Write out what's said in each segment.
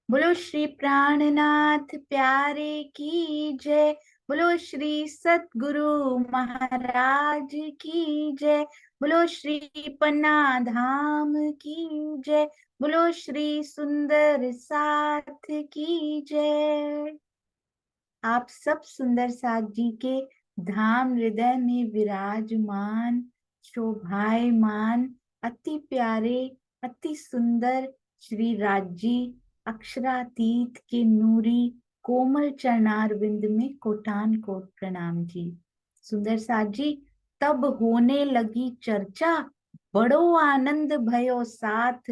बोलो श्री प्राणनाथ प्यारे की जय। बोलो श्री सतगुरु महाराज की जय। बोलो श्री पन्ना धाम की जय। बोलो श्री सुंदर साथ की जय। आप सब सुंदर साथ जी के धाम हृदय में विराजमान, शोभायमान, अति प्यारे, अति सुंदर श्री राजी अक्षरातीत के नूरी कोमल चरणार विंद में कोटान कोट प्रणाम जी। सुंदर साथ जी, तब होने लगी चर्चा, बड़ो आनंद भयो साथ।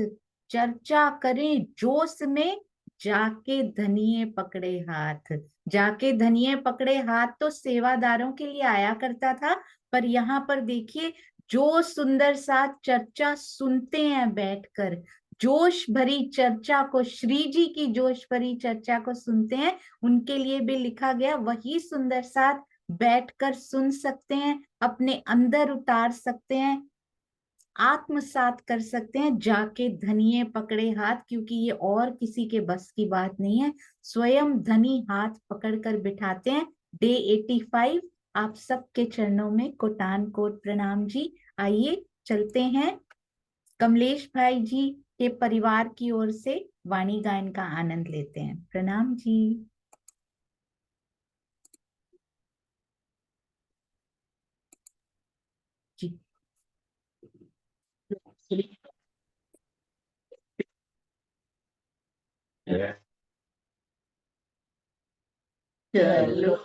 चर्चा करें जोश में, जाके धनिये पकड़े हाथ। जाके धनिये पकड़े हाथ तो सेवादारों के लिए आया करता था, पर यहाँ पर देखिए, जो सुंदर सा चर्चा सुनते हैं बैठकर, जोश भरी चर्चा को, श्री जी की जोश भरी चर्चा को सुनते हैं, उनके लिए भी लिखा गया वही सुंदर साथ बैठकर सुन सकते हैं, अपने अंदर उतार सकते हैं, आत्मसात कर सकते हैं। जाके धनिये पकड़े हाथ, क्योंकि ये और किसी के बस की बात नहीं है, स्वयं धनी हाथ पकड़कर बिठाते हैं। डे 85 आप सबके चरणों में कोटान कोट प्रणाम जी। आइए चलते हैं, कमलेश भाई जी के परिवार की ओर से वाणी गायन का आनंद लेते हैं। प्रणाम जी। जी। चलो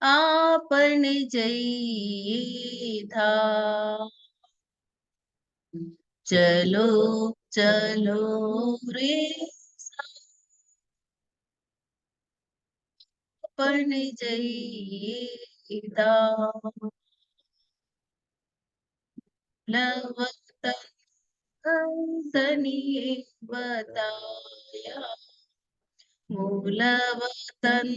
आपने जई था। चलो चलो रे आपने जई था। लवतन तनिए बताया, मूलवतन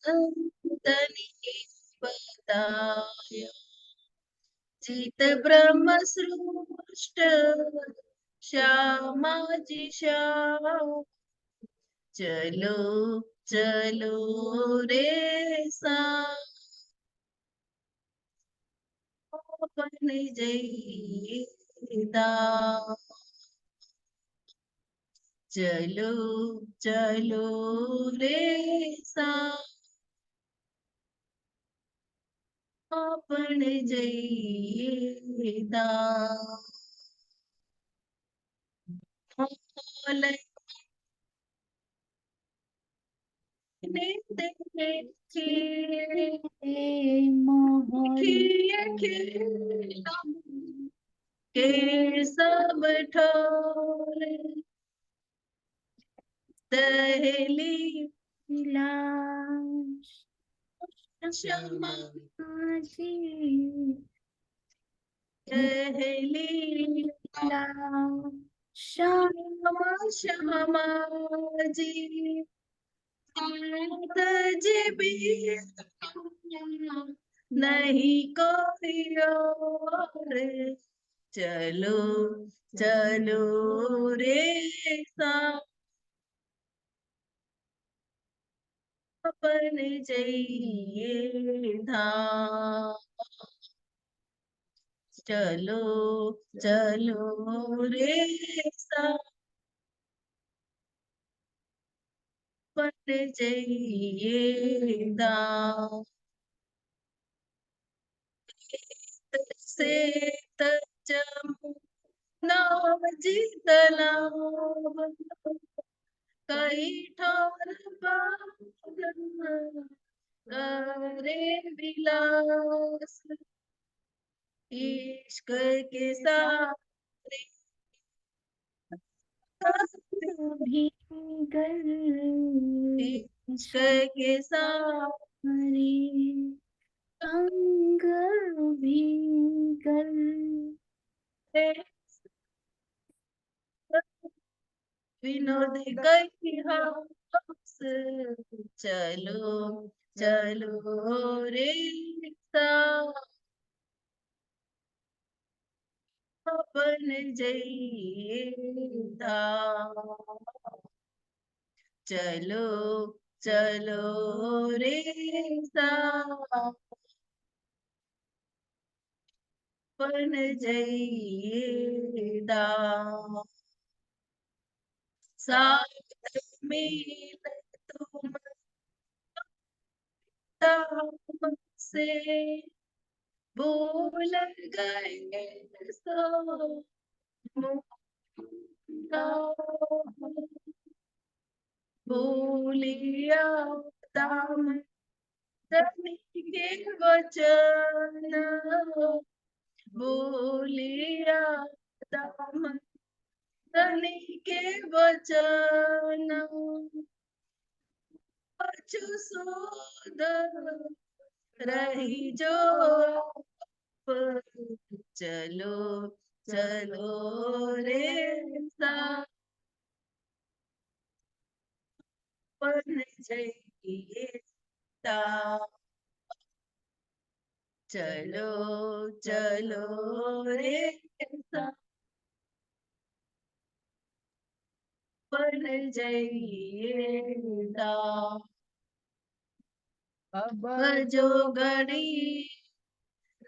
तनिए बताया। चित ब्रह्म सृष्ट श्यामा जी श्याम। चलो चलो रे सा अपने जईदा। चलो चलो रे सा अपने जईदा। के सब ठोरे दहली क्षमा जी दहली श्याम क्षमा जी तज भी नहीं कोई और। चलो चलो रे सा अपने जइए धाम। चलो चलो रे सा अपने जइए धाम। से तजम नाम जीतलाम। कई ठोर पावन करे विलास। इश्क के साथ भी गल इश्क के साथ अंग भी गल विनोद कई हास, चलो चलो रे अपन जइए धाम। चलो चलो रे अपन जइए धाम। साथ मिल तुम धाम से भूल गए सो भूलिया दाम के वचन, भूलिया दाम के वचन। अछु सूद रही जो चलो चलो रे अपन जइए धाम। चलो चलो रे अपन जइए धाम। अब जो घड़ी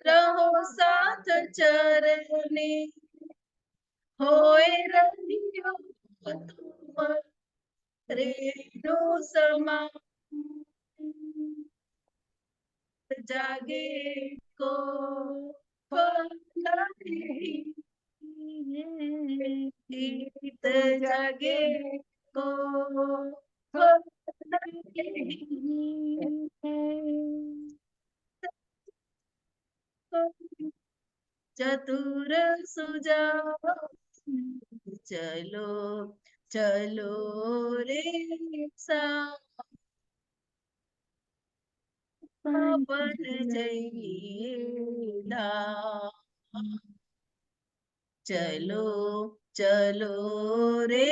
रहो साथ चरनी, होए रहियो तुम रेणु समान। जागे को फल नहीं, गीत जागे को फल नहीं। चतुर सुजाव चलो चलो रे अपन जइए धाम। चलो चलो रे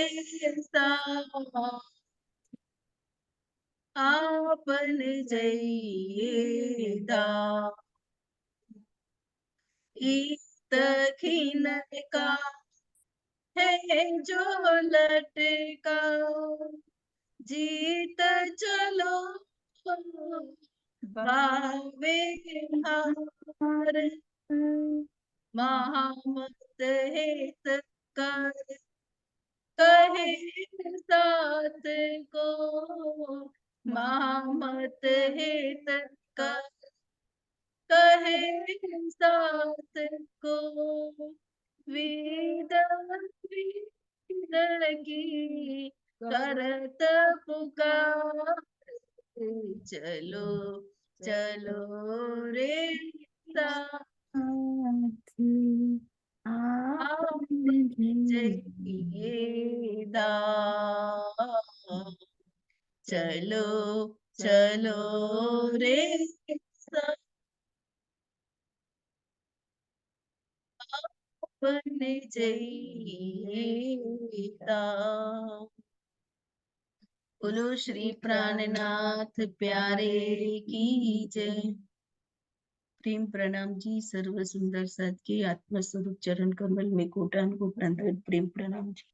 आपन जइए धाम। इत खिन का है जो लटका, जीत चलो भावे हार। महामत हेत कर कहे साथ को, महामत हेत कर कहे साथ को। वेद की करत पुकार, चलो चलो रे आप जइए धाम। चलो चलो रे अपन जइए धाम। बोलो श्री प्राणनाथ प्यारे की जय। प्रेम प्रणाम जी। सर्व सुंदर सत के आत्मा स्वरूप चरण कमल में कोटान कोटान प्रेम प्रणाम जी।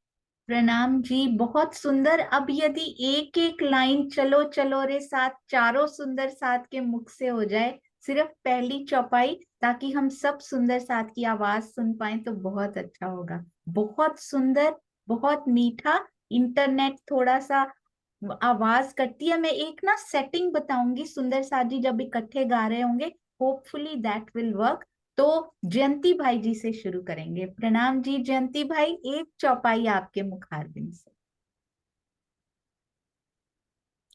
प्रणाम जी, बहुत सुंदर। अब यदि एक एक लाइन चलो चलो रे साथ चारों सुंदर साथ के मुख से हो जाए, सिर्फ पहली चौपाई, ताकि हम सब सुंदर साथ की आवाज सुन पाए तो बहुत अच्छा होगा। बहुत सुंदर, बहुत मीठा। इंटरनेट थोड़ा सा आवाज करती है। मैं एक ना सेटिंग बताऊंगी, सुंदर साथ जी जब इकट्ठे गा रहे होंगे, होपफुली दैट विल वर्क। तो जयंती भाई जी से शुरू करेंगे। प्रणाम जी जयंती भाई, एक चौपाई आपके मुखारबिंद से।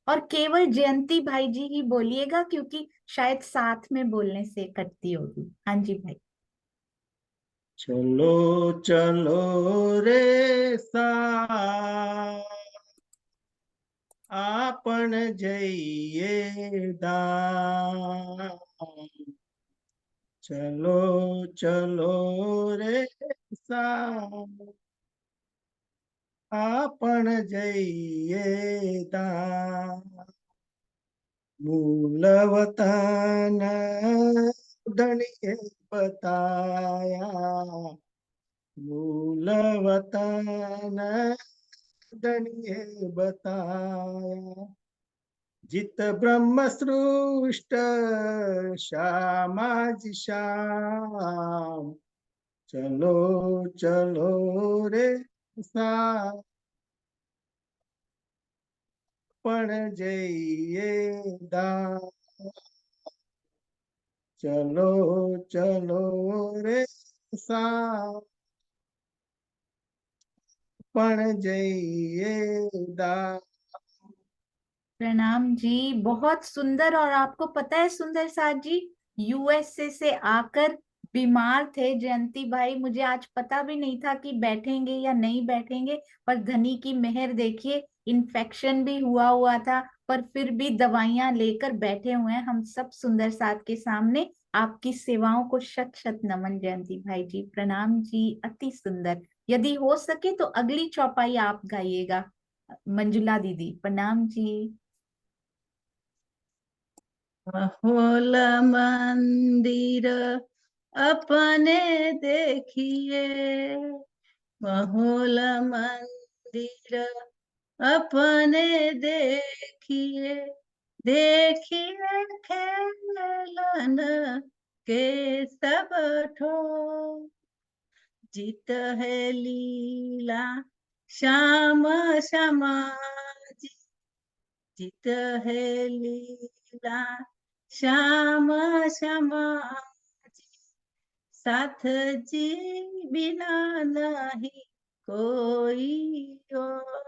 और केवल जयंती भाई जी ही बोलिएगा, क्योंकि शायद साथ में बोलने से कटती होगी। हाँ जी भाई। चलो चलो रे आपन जइए धाम। चलो चलो रे आपण जइये दान मूल वतन धनिए बताया मूल वतन धनिए बताया जित ब्रह्म सृष्ट श्यामाजी श्याम चलो चलो रे सा पण जइये दान चलो चलो रे सा पण जइये दान। प्रणाम जी, बहुत सुंदर। और आपको पता है सुंदर साथ जी, यूएसए से आकर बीमार थे जयंती भाई, मुझे आज पता भी नहीं था कि बैठेंगे या नहीं बैठेंगे, पर धनी की मेहर देखिए, इन्फेक्शन भी हुआ था, पर फिर भी दवाइयां लेकर बैठे हुए हैं हम सब सुंदर साथ के सामने। आपकी सेवाओं को शत शत नमन जयंती भाई जी, प्रणाम जी, अति सुंदर। यदि हो सके तो अगली चौपाई आप गाइएगा मंजुला दीदी, प्रणाम जी। महोल मंदिर अपने देखिए, महोल मंदिर अपने देखिए, देखिए खेलन के सब ठो, जीत है लीला श्याम श्यामा जी, जीत है लीला श्याम श्यामा जी, साथ जी बिना नहीं कोई और,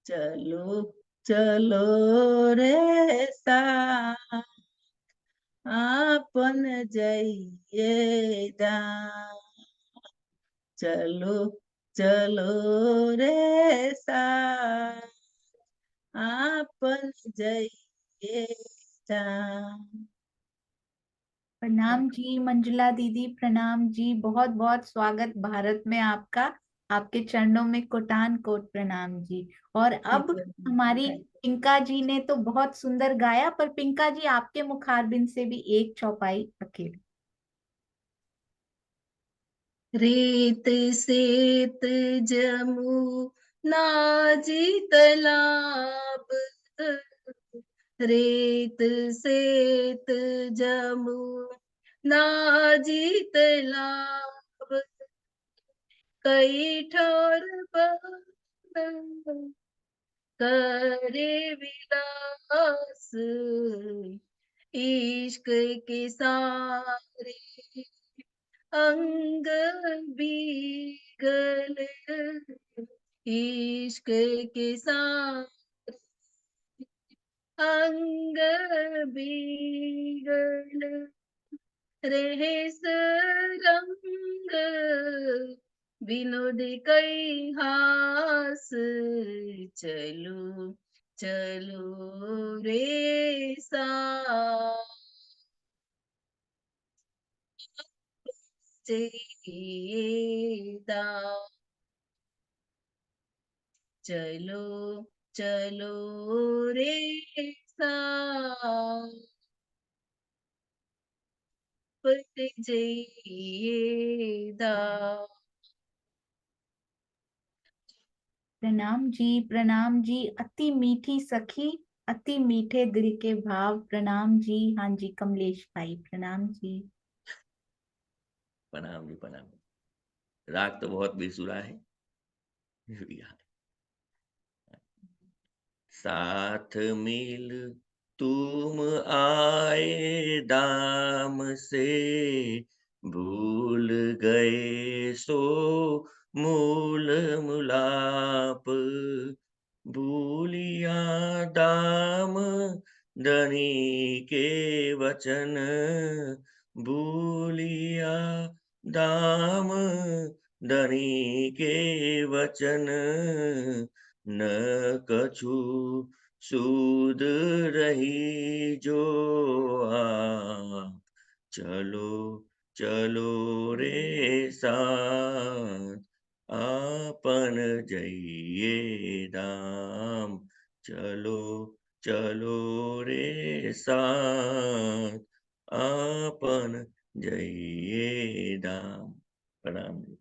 चलो चलो रे सा आपन जइये दान, चलो चलो रे सा आपन जइये दान। प्रणाम जी मंजुला दीदी, प्रणाम जी, बहुत बहुत स्वागत भारत में आपका। आपके चरणों में कोटान कोट प्रणाम जी। और अब हमारी पिंका जी ने तो बहुत सुंदर गाया, पर पिंका जी आपके मुखारबिंद से भी एक चौपाई अकेले। रीत सेत जमू नाजी तालाब, रेत सेत जमू नाजी तालाब, कई ठोर बंद करे विलास, इश्क के सारे अंग बीगल, इश्क के सारे अंग बीगल, रहे रंग विनोद कई हास, चलो चलो रे सा दान, चलो चलो रे सा जइये दान। प्रणाम जी, प्रणाम जी, अति मीठी सखी, अति मीठे दिल के भाव, प्रणाम जी। हाँ जी कमलेश भाई, प्रणाम जी। प्रणाम जी प्रणाम। राग तो बहुत बेसुरा है। साथ मिल तुम आए दाम से, भूल गए सो मूल मुलाप, भूलिया दाम दनी के वचन, भूलिया दाम दनी के वचन, न कछु सूद रही जो आप, चलो चलो रे साथ, आपन जइये धाम, चलो चलो रे साथ, आपन जइये धाम। प्रणाम जी।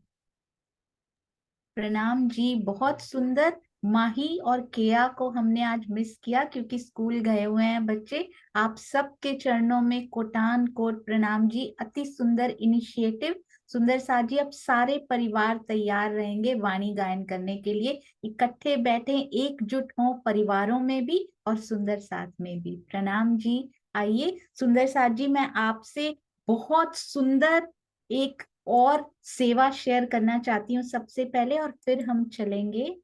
प्रणाम जी, बहुत सुंदर। माही और केया को हमने आज मिस किया क्योंकि स्कूल गए हुए हैं बच्चे। आप सबके चरणों में कोटान कोट प्रणाम जी। अति सुंदर इनिशिएटिव। सुंदर साथ जी, अब सारे परिवार तैयार रहेंगे वाणी गायन करने के लिए। इकट्ठे बैठे, एकजुट हों परिवारों में भी और सुंदर साथ में भी। प्रणाम जी। आइए सुंदर साथ जी, मैं आपसे बहुत सुंदर एक और सेवा शेयर करना चाहती हूँ सबसे पहले, और फिर हम चलेंगे।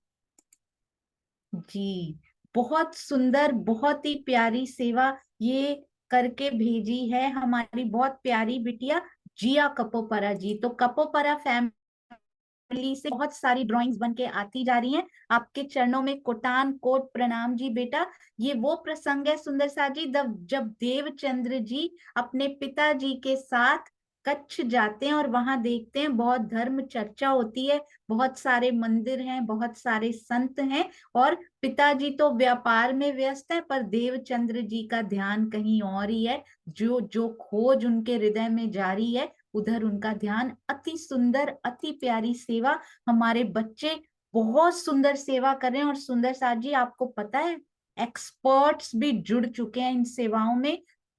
जी, बहुत सुंदर, बहुत ही प्यारी सेवा ये करके भेजी है हमारी बहुत प्यारी बिटिया जिया कपोपरा जी। तो कपोपरा फैमिली से बहुत सारी ड्राइंग्स बन के आती जा रही हैं। आपके चरणों में कोटान कोट प्रणाम जी बेटा। ये वो प्रसंग है सुंदर सा जी, जब देवचंद्र जी अपने पिताजी के साथ कच्छ जाते हैं और वहां देखते हैं बहुत धर्म चर्चा होती है, बहुत सारे मंदिर हैं, बहुत सारे संत हैं, और पिताजी तो व्यापार में व्यस्त है पर देवचंद्र जी का ध्यान कहीं और ही है। जो जो खोज उनके हृदय में जारी है उधर उनका ध्यान। अति सुंदर, अति प्यारी सेवा। हमारे बच्चे बहुत सुंदर सेवा कर रहे हैं। और सुंदर साथ जी, आपको पता है एक्सपर्ट्स भी जुड़ चुके हैं इन सेवाओं में।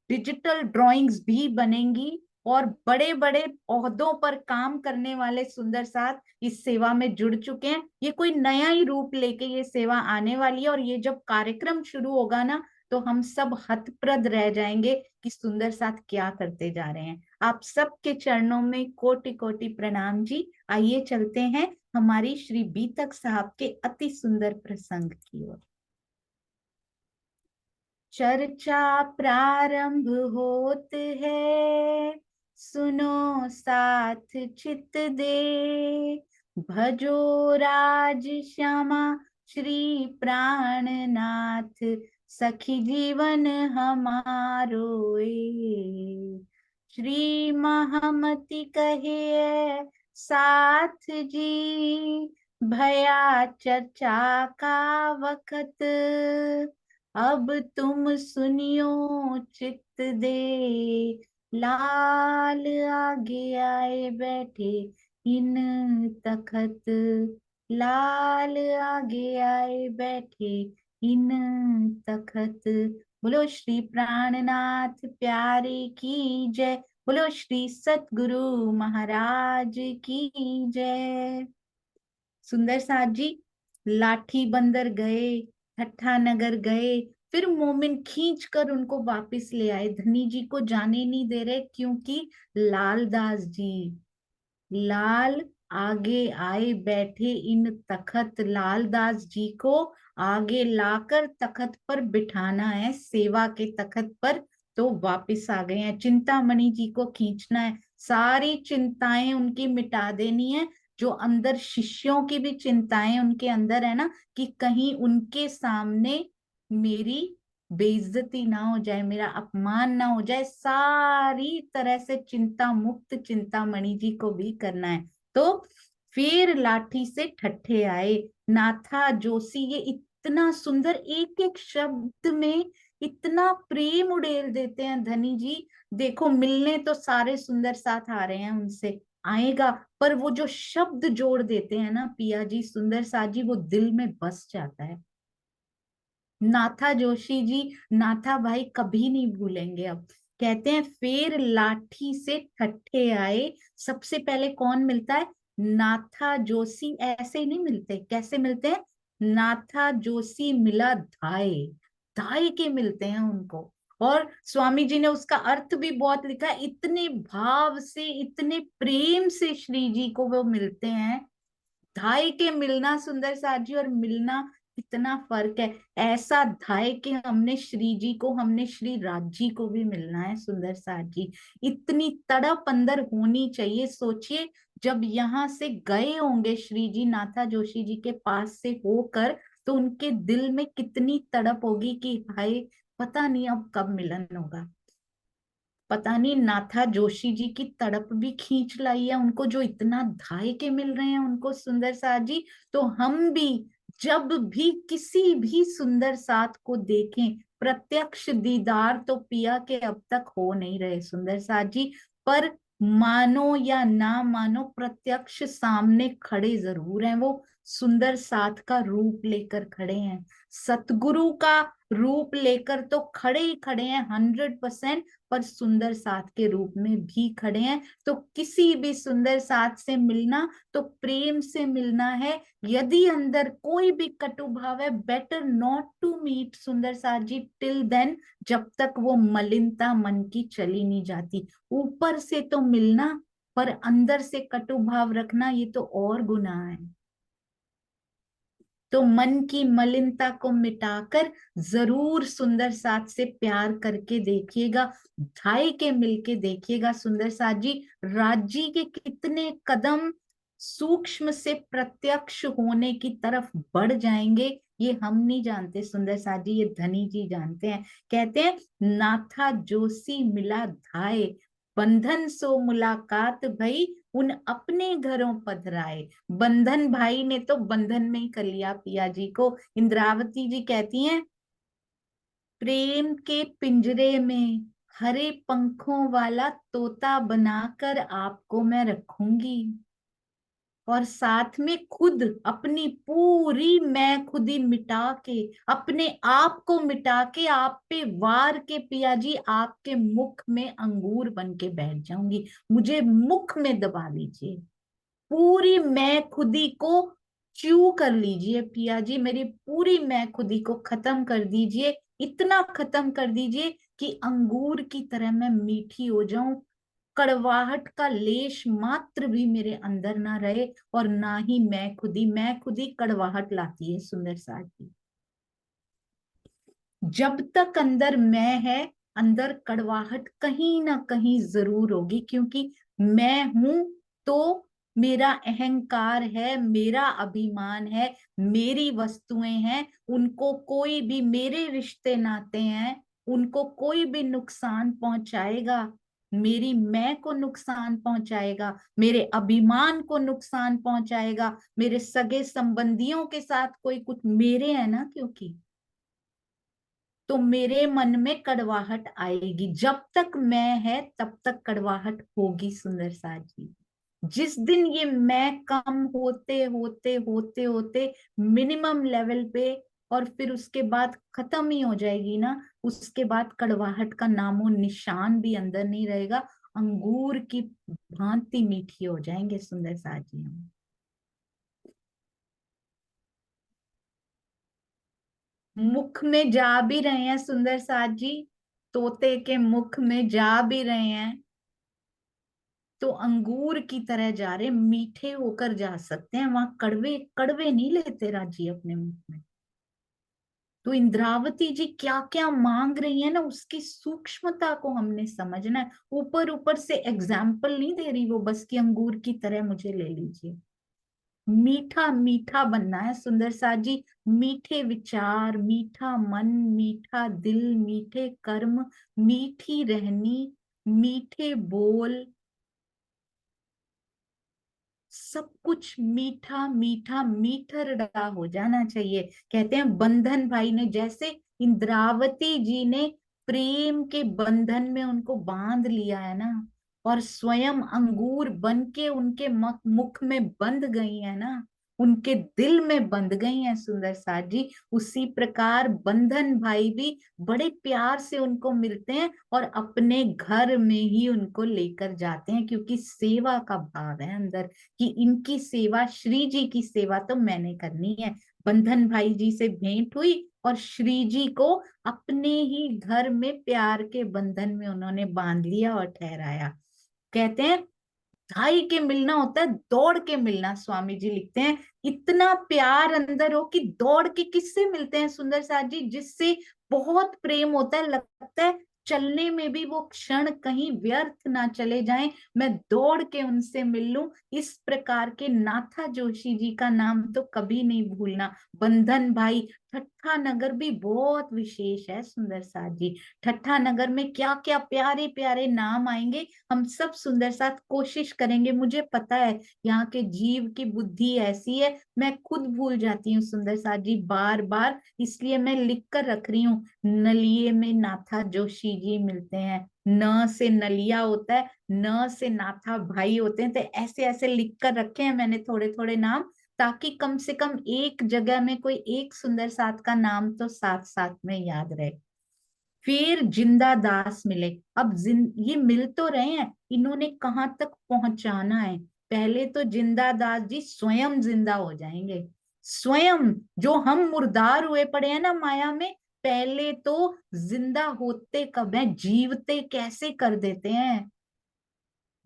डिजिटल ड्राइंग्स भी बनेंगी और बड़े बड़े ओहदों पर काम करने वाले सुंदर साथ इस सेवा में जुड़ चुके हैं। ये कोई नया ही रूप लेके ये सेवा आने वाली है, और ये जब कार्यक्रम शुरू होगा ना तो हम सब हतप्रद रह जाएंगे कि सुंदर साथ क्या करते जा रहे हैं। आप सबके चरणों में कोटि कोटि प्रणाम जी। आइए चलते हैं हमारी श्री बीतक साहब के अति सुंदर प्रसंग की ओर। चर्चा प्रारंभ होत है, सुनो साथ चित दे, भजो राज श्यामा श्री प्राणनाथ, सखी जीवन हमारो ए। श्री महामति कहे साथ जी, भया चर्चा का वक्त, अब तुम सुनियो चित दे। लाल आगे आए बैठे इन तखत, लाल आगे आए बैठे इन तखत। बोलो श्री प्राणनाथ प्यारे की जय। बोलो श्री सतगुरु महाराज की जय। सुंदर साथ जी, लाठी बंदर गए, ठट्ठा नगर गए, फिर मोमिन खींच कर उनको वापस ले आए। धनी जी को जाने नहीं दे रहे क्योंकि लालदास जी, लाल आगे आए बैठे इन तखत, लालदास जी को आगे लाकर तखत पर बिठाना है, सेवा के तखत पर। तो वापिस आ गए हैं। चिंतामणि जी को खींचना है, सारी चिंताएं उनकी मिटा देनी है। जो अंदर शिष्यों की भी चिंताएं उनके अंदर है ना, कि कहीं उनके सामने मेरी बेइज्जती ना हो जाए, मेरा अपमान ना हो जाए, सारी तरह से चिंता मुक्त चिंतामणि जी को भी करना है। तो फिर लाठी से ठट्ठे आए। नाथा जोशी, ये इतना सुंदर एक एक शब्द में इतना प्रेम उड़ेल देते हैं धनी जी। देखो, मिलने तो सारे सुंदर साथ आ रहे हैं, उनसे आएगा, पर वो जो शब्द जोड़ देते हैं ना पिया जी, सुंदर साथ जी, वो दिल में बस जाता है। नाथा जोशी जी, नाथा भाई कभी नहीं भूलेंगे। अब कहते हैं फिर लाठी से ठट्ठे आए। सबसे पहले कौन मिलता है? नाथा जोशी। ऐसे ही नहीं मिलते, कैसे मिलते हैं? नाथा जोशी मिला धाय, धाय के मिलते हैं उनको। और स्वामी जी ने उसका अर्थ भी बहुत लिखा है। इतने भाव से, इतने प्रेम से श्री जी को वो मिलते हैं। धाय के मिलना सुंदर साथ जी और मिलना कितना फर्क है। ऐसा धाय के हमने श्री जी को, हमने श्री राज जी को भी मिलना है सुंदर साथ जी। इतनी तड़प अंदर होनी चाहिए। सोचिए, जब यहाँ से गए होंगे श्री जी नाथा जोशी जी के पास से होकर, तो उनके दिल में कितनी तड़प होगी कि हाय, पता नहीं अब कब मिलन होगा। पता नहीं नाथा जोशी जी की तड़प भी खींच लाई है उनको, जो इतना धाय के मिल रहे हैं उनको सुंदर साथ जी। तो हम भी जब भी किसी भी सुंदर साथ को देखें, प्रत्यक्ष दीदार तो पिया के अब तक हो नहीं रहे सुंदर साथ जी, पर मानो या ना मानो प्रत्यक्ष सामने खड़े जरूर हैं वो, सुंदर साथ का रूप लेकर खड़े हैं, सतगुरु का रूप लेकर तो खड़े ही खड़े हैं 100%, पर सुंदर साथ के रूप में भी खड़े हैं। तो किसी भी सुंदर साथ से मिलना तो प्रेम से मिलना है। यदि अंदर कोई भी कटु भाव है, बेटर नॉट टू मीट सुंदर साथ जी टिल देन, जब तक वो मलिनता मन की चली नहीं जाती। ऊपर से तो मिलना, पर अंदर से कटु भाव रखना ये तो और गुनाह है। तो मन की मलिनता को मिटाकर जरूर सुंदर साथ से प्यार करके देखिएगा, ढाई के मिलके देखिएगा सुंदर साथ जी। राज्य के कितने कदम सूक्ष्म से प्रत्यक्ष होने की तरफ बढ़ जाएंगे ये हम नहीं जानते सुंदर साथ जी, ये धनी जी जानते हैं। कहते हैं नाथा जोशी मिला धाय, बंधन सो मुलाकात भई, उन अपने घरों पधराए। बंधन भाई ने तो बंधन में ही कर लिया पिया जी को। इंद्रावती जी कहती हैं प्रेम के पिंजरे में हरे पंखों वाला तोता बनाकर आपको मैं रखूंगी, और साथ में खुद अपनी पूरी मैं खुदी मिटा के, अपने आप को मिटा के आप पे वार के पिया जी आपके मुख में अंगूर बन के बैठ जाऊंगी, मुझे मुख में दबा लीजिए, पूरी मैं खुदी को च्यू कर लीजिए पिया जी, मेरी पूरी मैं खुदी को खत्म कर दीजिए, इतना खत्म कर दीजिए कि अंगूर की तरह मैं मीठी हो जाऊं, कड़वाहट का लेश मात्र भी मेरे अंदर ना रहे, और ना ही मैं खुदी कड़वाहट लाती है सुंदर साथ जी। जब तक अंदर मैं है, अंदर कड़वाहट कहीं ना कहीं जरूर होगी, क्योंकि मैं हूं तो मेरा अहंकार है, मेरा अभिमान है, मेरी वस्तुएं हैं, उनको कोई भी, मेरे रिश्ते नाते हैं, उनको कोई भी नुकसान पहुंचाएगा, मेरी मैं को नुकसान पहुंचाएगा, मेरे अभिमान को नुकसान पहुंचाएगा, मेरे सगे संबंधियों के साथ कोई कुछ, मेरे है ना क्योंकि, तो मेरे मन में कड़वाहट आएगी। जब तक मैं है तब तक कड़वाहट होगी सुंदर साथ जी। जिस दिन ये मैं कम होते होते होते होते मिनिमम लेवल पे, और फिर उसके बाद खत्म ही हो जाएगी ना, उसके बाद कड़वाहट का नामो निशान भी अंदर नहीं रहेगा, अंगूर की भांति मीठी हो जाएंगे सुंदर साथ जी हम। मुख में जा भी रहे हैं सुंदर साथ जी, तोते के मुख में जा भी रहे हैं, तो अंगूर की तरह जा रहे, मीठे होकर जा सकते हैं, वहां कड़वे कड़वे नहीं लेते राजी अपने मुख में। तो इंद्रावती जी क्या क्या मांग रही है ना, उसकी सूक्ष्मता को हमने समझना है। ऊपर ऊपर से एग्जाम्पल नहीं दे रही वो, बस की अंगूर की तरह मुझे ले लीजिए। मीठा मीठा बनना है सुंदर साथ जी, मीठे विचार, मीठा मन, मीठा दिल, मीठे कर्म, मीठी रहनी, मीठे बोल, सब कुछ मीठा मीठा मीठरड़ा हो जाना चाहिए। कहते हैं बंधन भाई ने, जैसे इंद्रावती जी ने प्रेम के बंधन में उनको बांध लिया है ना, और स्वयं अंगूर बन के उनके मुख में बंध गई है ना, उनके दिल में बंध गई हैं सुंदर साथ जी, उसी प्रकार बंधन भाई भी बड़े प्यार से उनको मिलते हैं और अपने घर में ही उनको लेकर जाते हैं, क्योंकि सेवा का भाव है अंदर, कि इनकी सेवा, श्री जी की सेवा तो मैंने करनी है। बंधन भाई जी से भेंट हुई और श्री जी को अपने ही घर में प्यार के बंधन में उन्होंने बांध लिया और ठहराया। कहते हैं भाई के मिलना होता है दौड़ के मिलना, स्वामी जी लिखते हैं इतना प्यार अंदर हो कि दौड़ के किससे मिलते हैं सुंदर साथ जी, जिससे बहुत प्रेम होता है, लगता है चलने में भी वो क्षण कहीं व्यर्थ ना चले जाएं, मैं दौड़ के उनसे मिल लूं। इस प्रकार के नाथा जोशी जी का नाम तो कभी नहीं भूलना। बंधन भाई, ठट्ठा नगर भी बहुत विशेष है सुंदर साथ जी। ठट्ठा नगर में क्या क्या प्यारे प्यारे नाम आएंगे, हम सब सुंदर साथ कोशिश करेंगे। मुझे पता है यहाँ के जीव की बुद्धि ऐसी है, मैं खुद भूल जाती हूँ सुंदर साथ जी बार बार, इसलिए मैं लिख कर रख रही हूँ। नलिये में नाथा जोशी जी मिलते हैं, न से नलिया होता है, न से नाथा भाई होते हैं, तो ऐसे ऐसे लिख कर रखे हैं मैंने थोड़े थोड़े नाम, ताकि कम से कम एक जगह में कोई एक सुंदर साथ का नाम तो साथ साथ में याद रहे। फिर जिंदा दास मिले। अब ये मिल तो रहे हैं, इन्होंने कहाँ तक पहुंचाना है। पहले तो जिंदा दास जी स्वयं जिंदा हो जाएंगे। स्वयं, जो हम मुर्दार हुए पड़े हैं ना माया में, पहले तो जिंदा होते कब है, जीवते कैसे कर देते हैं।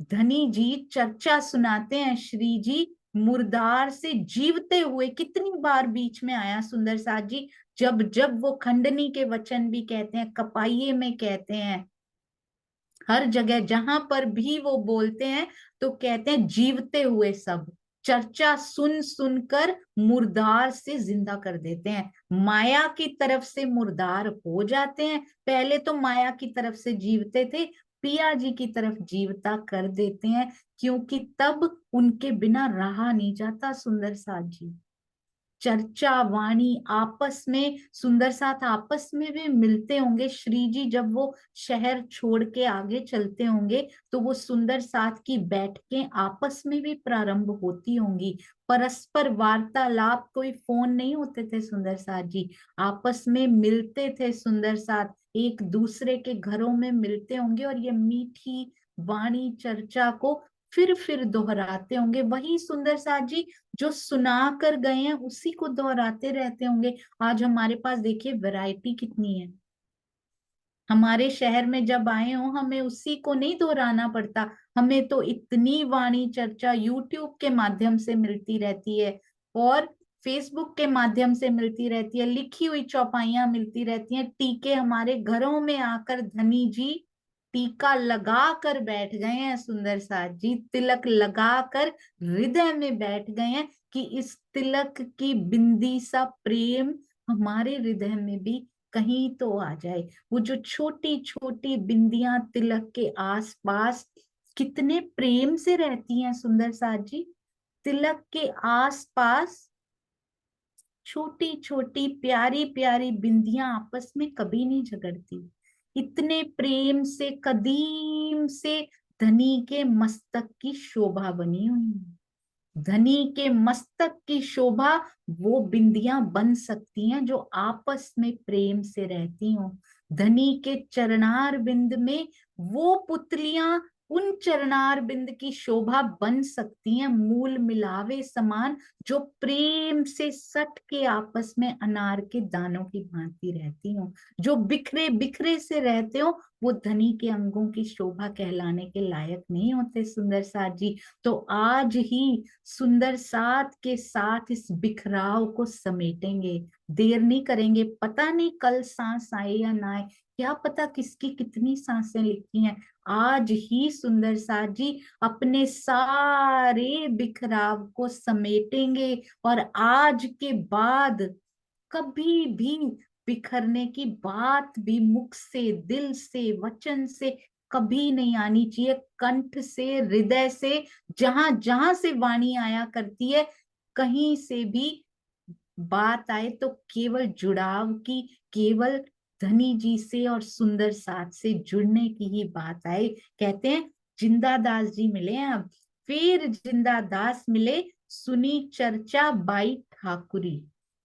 धनी जी चर्चा सुनाते हैं, श्री जी मुर्दार से जीवते हुए कितनी बार बीच में आया सुंदर साथ जी। जब जब वो खंडनी के वचन भी कहते हैं, कपाइये में कहते हैं, हर जगह जहां पर भी वो बोलते हैं तो कहते हैं जीवते हुए सब। चर्चा सुन सुनकर मुर्दार से जिंदा कर देते हैं, माया की तरफ से मुर्दार हो जाते हैं। पहले तो माया की तरफ से जीवते थे, पिया जी की तरफ जीवता कर देते हैं, क्योंकि तब उनके बिना रहा नहीं जाता सुंदर साथ जी। चर्चा वाणी आपस में, सुंदर साथ आपस में भी मिलते होंगे। श्री जी जब वो शहर छोड़ के आगे चलते होंगे तो वो सुंदर साथ की बैठकें आपस में भी प्रारंभ होती होंगी। परस्पर वार्तालाप, कोई फोन नहीं होते थे सुंदर साथ जी, आपस में मिलते थे सुंदर साथ, एक दूसरे के घरों में मिलते होंगे और ये मीठी वाणी चर्चा को फिर दोहराते होंगे। वही सुंदर साथ जी जो सुना कर गए हैं उसी को दोहराते रहते होंगे। आज हमारे पास देखिए वैरायटी कितनी है, हमारे शहर में जब आए हो हमें उसी को नहीं दोहराना पड़ता, हमें तो इतनी वाणी चर्चा यूट्यूब के माध्यम से मिलती रहती है और फेसबुक के माध्यम से मिलती रहती है, लिखी हुई चौपाइयां मिलती रहती हैं। टीके हमारे घरों में आकर धनी जी टीका लगा कर बैठ गए हैं सुंदर साथ जी, तिलक लगा कर हृदय में बैठ गए हैं कि इस तिलक की बिंदी सा प्रेम हमारे हृदय में भी कहीं तो आ जाए। वो जो छोटी छोटी बिंदियां तिलक के आसपास कितने प्रेम से रहती हैं सुंदर साथ जी। तिलक के आसपास छोटी छोटी प्यारी प्यारी बिंदियां आपस में कभी नहीं झगड़ती, इतने प्रेम से कदीम से धनी के मस्तक की शोभा बनी हुई है। धनी के मस्तक की शोभा वो बिंदियां बन सकती हैं जो आपस में प्रेम से रहती हों। धनी के चरणार बिंद में वो पुतलियां उन चरणार बिंद की शोभा बन सकती हैं, मूल मिलावे समान, जो प्रेम से सट के आपस में अनार के दानों की भांति रहती हों। जो बिखरे बिखरे से रहते हो वो धनी के अंगों की शोभा कहलाने के लायक नहीं होते सुंदर साथ जी। तो आज ही सुंदर साथ के साथ इस बिखराव को समेटेंगे, देर नहीं करेंगे। पता नहीं कल सांस आए या ना आए, क्या पता किसकी कितनी सांसें लिखी हैं। आज ही सुंदर साथ जी अपने सारे बिखराव को समेटेंगे और आज के बाद कभी भी बिखरने की बात भी मुख से, दिल से, वचन से कभी नहीं आनी चाहिए। कंठ से, हृदय से, जहां जहां से वाणी आया करती है, कहीं से भी बात आए तो केवल जुड़ाव की, केवल धनी जी से और सुंदर साथ से जुड़ने की ही बात आए। कहते हैं जिंदा दास जी मिले हैं अब, फिर जिंदा दास मिले, सुनी चर्चा बाई ठाकुरी।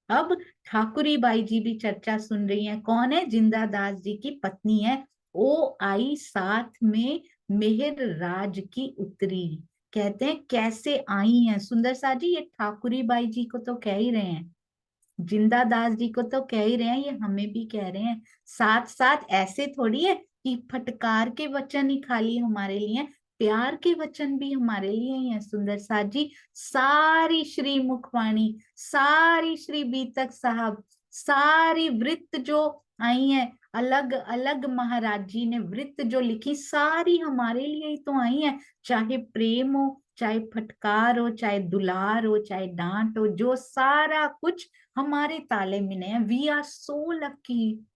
अब ठाकुरी बाई जी भी चर्चा सुन रही हैं। कौन है? जिंदा दास जी की पत्नी है। ओ आई साथ में मेहर राज की उतरी। कहते हैं कैसे आई हैं सुंदर साथ जी, ये ठाकुरी बाई जी को तो कह ही रहे हैं, जिंदा दास जी को तो कह ही रहे हैं, ये हमें भी कह रहे हैं। साथ साथ ऐसे थोड़ी है कि फटकार के वचन ही खाली हमारे लिए, प्यार के वचन भी हमारे लिए ही है सुंदर साथ जी। सारी श्री मुखवाणी, सारी श्री बीतक साहब, सारी वृत्त जो आई हैं, अलग अलग महाराज जी ने वृत्त जो लिखी सारी हमारे लिए ही तो आई है। चाहे प्रेम हो, चाहे फटकार हो, चाहे दुलार हो, चाहे डांट हो, जो सारा कुछ हमारे ताले मिले हैं। We are so lucky.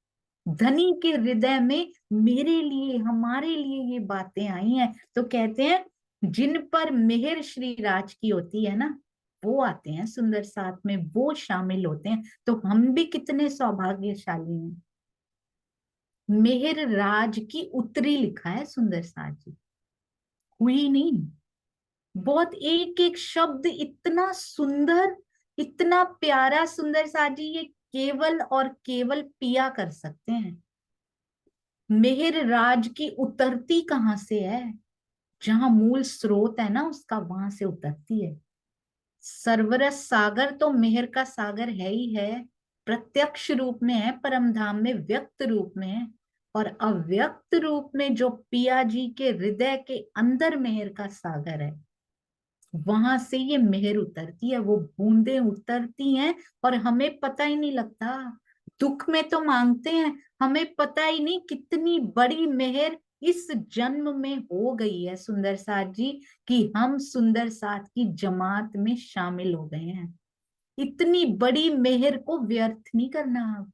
धनी के हृदय में मेरे लिए, हमारे लिए ये बातें आई हैं। तो कहते हैं जिन पर मेहर श्री राज की होती है ना, वो आते हैं सुंदर साथ में, वो शामिल होते हैं। तो हम भी कितने सौभाग्यशाली हैं। मेहर राज की उतरी लिखा है सुंदर साथ जी, हुई नहीं। बहुत एक एक शब्द इतना सुंदर, इतना प्यारा सुंदर साथ जी, ये केवल और केवल पिया कर सकते हैं। मेहर राज की उतरती कहाँ से है? जहां मूल स्रोत है ना उसका, वहां से उतरती है। सर्वरस सागर तो मेहर का सागर है ही है, प्रत्यक्ष रूप में है, परम धाम में व्यक्त रूप में है। और अव्यक्त रूप में जो पिया जी के हृदय के अंदर मेहर का सागर है, वहां से ये मेहर उतरती है, वो बूंदें उतरती हैं और हमें पता ही नहीं लगता। दुख में तो मांगते हैं, हमें पता ही नहीं कितनी बड़ी मेहर इस जन्म में हो गई है सुंदर साथ जी, कि हम सुंदर साथ की जमात में शामिल हो गए हैं। इतनी बड़ी मेहर को व्यर्थ नहीं करना।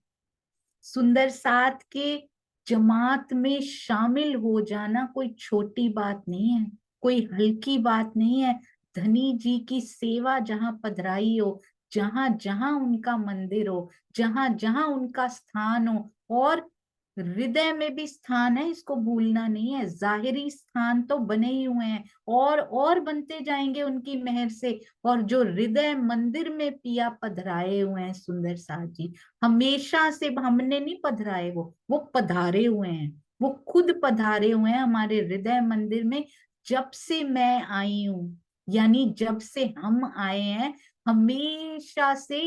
सुंदर साथ के जमात में शामिल हो जाना कोई छोटी बात नहीं है, कोई हल्की बात नहीं है। धनी जी की सेवा जहां पधराई हो, जहां जहां उनका मंदिर हो, जहां जहां उनका स्थान हो, और हृदय में भी स्थान है, इसको भूलना नहीं है। जाहिरी स्थान तो बने ही हुए हैं, और बनते जाएंगे उनकी मेहर से। और जो हृदय मंदिर में पिया पधराए हुए हैं सुंदर साथ जी, हमेशा से हमने नहीं पधराए, वो पधारे हुए हैं। वो खुद पधारे हुए हैं हमारे हृदय मंदिर में। जब से मैं आई हूं, यानी जब से हम आए हैं, हमेशा से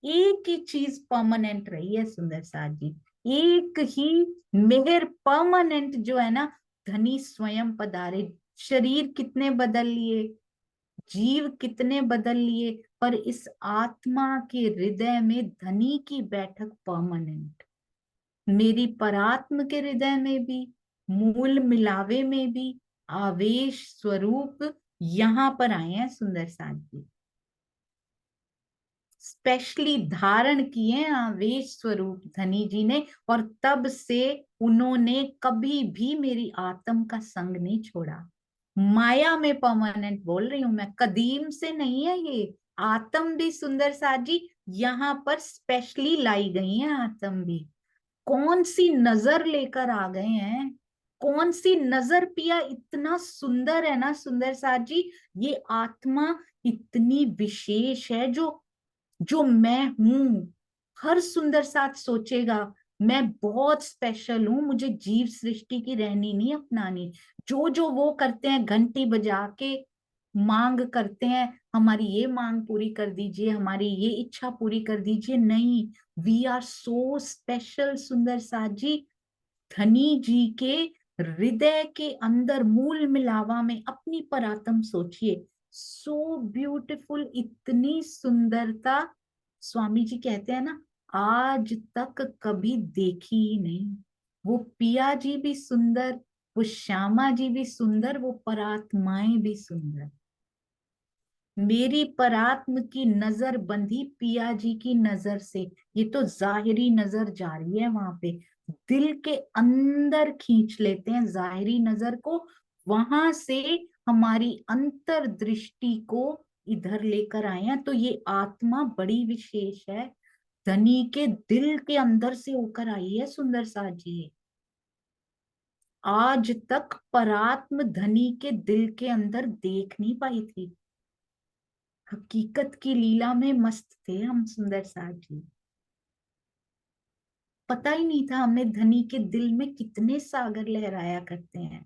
एक ही चीज परमानेंट रही है सुंदर साथ जी। एक ही मेहर परमानेंट जो है ना, धनी स्वयं पधारे। शरीर कितने बदल लिए, जीव कितने बदल लिए, पर इस आत्मा के हृदय में धनी की बैठक परमानेंट। मेरी परात्म के हृदय में भी, मूल मिलावे में भी आवेश स्वरूप यहाँ पर आए हैं सुंदर साथ जी। स्पेशली धारण किए हैं आवेश स्वरूप धनी जी ने, और तब से उन्होंने कभी भी मेरी आत्म का संग नहीं छोड़ा। माया में परमानेंट बोल रही हूं मैं, कदीम से नहीं है ये। आत्म भी सुंदर साथ जी यहाँ पर स्पेशली लाई गई है। आत्म भी कौन सी नजर लेकर आ गए हैं, कौन सी नजर पिया, इतना सुंदर है ना सुंदर साथ जी। ये आत्मा इतनी विशेष है, जो जो मैं हूं। हर सुंदर साथ सोचेगा मैं बहुत स्पेशल हूं, मुझे जीव सृष्टि की रहनी नहीं अपनानी। जो जो वो करते हैं, घंटी बजा के मांग करते हैं, हमारी ये मांग पूरी कर दीजिए, हमारी ये इच्छा पूरी कर दीजिए, नहीं। वी आर सो स्पेशल सुंदर साथ जी। धनी जी के हृदय के अंदर मूल मिलावा में अपनी परात्म सोचिए। सो ब्यूटीफुल, इतनी सुंदरता स्वामी जी कहते हैं ना, आज तक कभी देखी ही नहीं। वो पिया जी भी सुंदर, वो श्यामा जी भी सुंदर, वो परात्माएं भी सुंदर। मेरी परात्म की नजर बंधी पिया जी की नजर से, ये तो जाहिरी नजर जा रही है वहां पे, दिल के अंदर खींच लेते हैं जाहिरी नजर को, वहां से हमारी अंतर दृष्टि को इधर लेकर आए हैं। तो ये आत्मा बड़ी विशेष है, धनी के दिल के अंदर से होकर आई है सुंदर साथ जी। आज तक परात्म धनी के दिल के अंदर देख नहीं पाई थी। हकीकत की लीला में मस्त थे हम सुंदर साथ जी। पता ही नहीं था हमें धनी के दिल में कितने सागर लहराया करते हैं।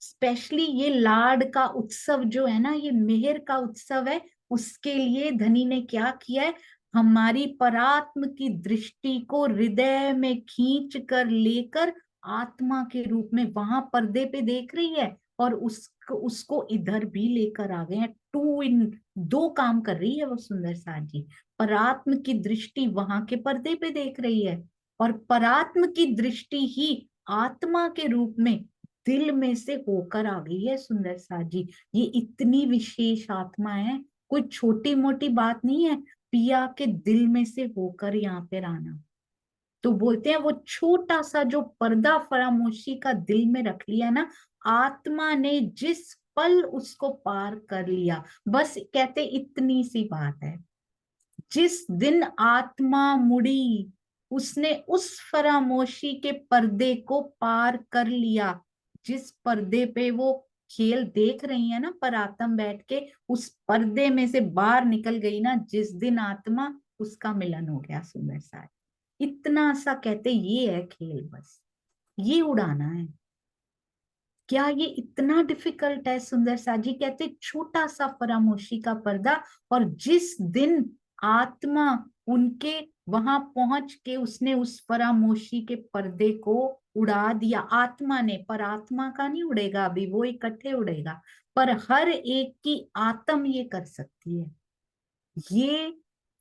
स्पेशली ये लाड का उत्सव जो है ना, ये मेहर का उत्सव है, उसके लिए धनी ने क्या किया है, हमारी परात्म की दृष्टि को हृदय में खींच कर लेकर आत्मा के रूप में वहां पर्दे पे देख रही है, और उसको इधर भी लेकर आ गए हैं। टू इन दो काम कर रही है वो सुंदर साथ जी। परात्म की दृष्टि वहां के पर्दे पे देख रही है, और परात्म की दृष्टि ही आत्मा के रूप में दिल में से होकर आ गई है सुंदर साथ जी। ये इतनी विशेष आत्मा है, कोई छोटी मोटी बात नहीं है पिया के दिल में से होकर यहाँ पे आना। तो बोलते हैं वो छोटा सा जो पर्दा फरामोशी का दिल में रख लिया ना, आत्मा ने जिस पल उसको पार कर लिया। बस कहते इतनी सी बात है, जिस दिन आत्मा मुड़ी उसने उस फरामोशी के पर्दे को पार कर लिया। जिस पर्दे पे वो खेल देख रही है ना परात्म बैठ के, उस पर्दे में से बाहर निकल गई ना जिस दिन आत्मा, उसका मिलन हो गया सुंदर सा। इतना सा कहते ये है खेल, बस ये उड़ाना है। क्या ये इतना डिफिकल्ट है सुंदर सा जी? कहते छोटा सा फरामोशी का पर्दा, और जिस दिन आत्मा उनके वहां पहुंच के उसने उस फरामोशी के पर्दे को उड़ा दिया। आत्मा ने, पर आत्मा का नहीं उड़ेगा अभी, वो इकट्ठे उड़ेगा, पर हर एक की आत्म ये कर सकती है। ये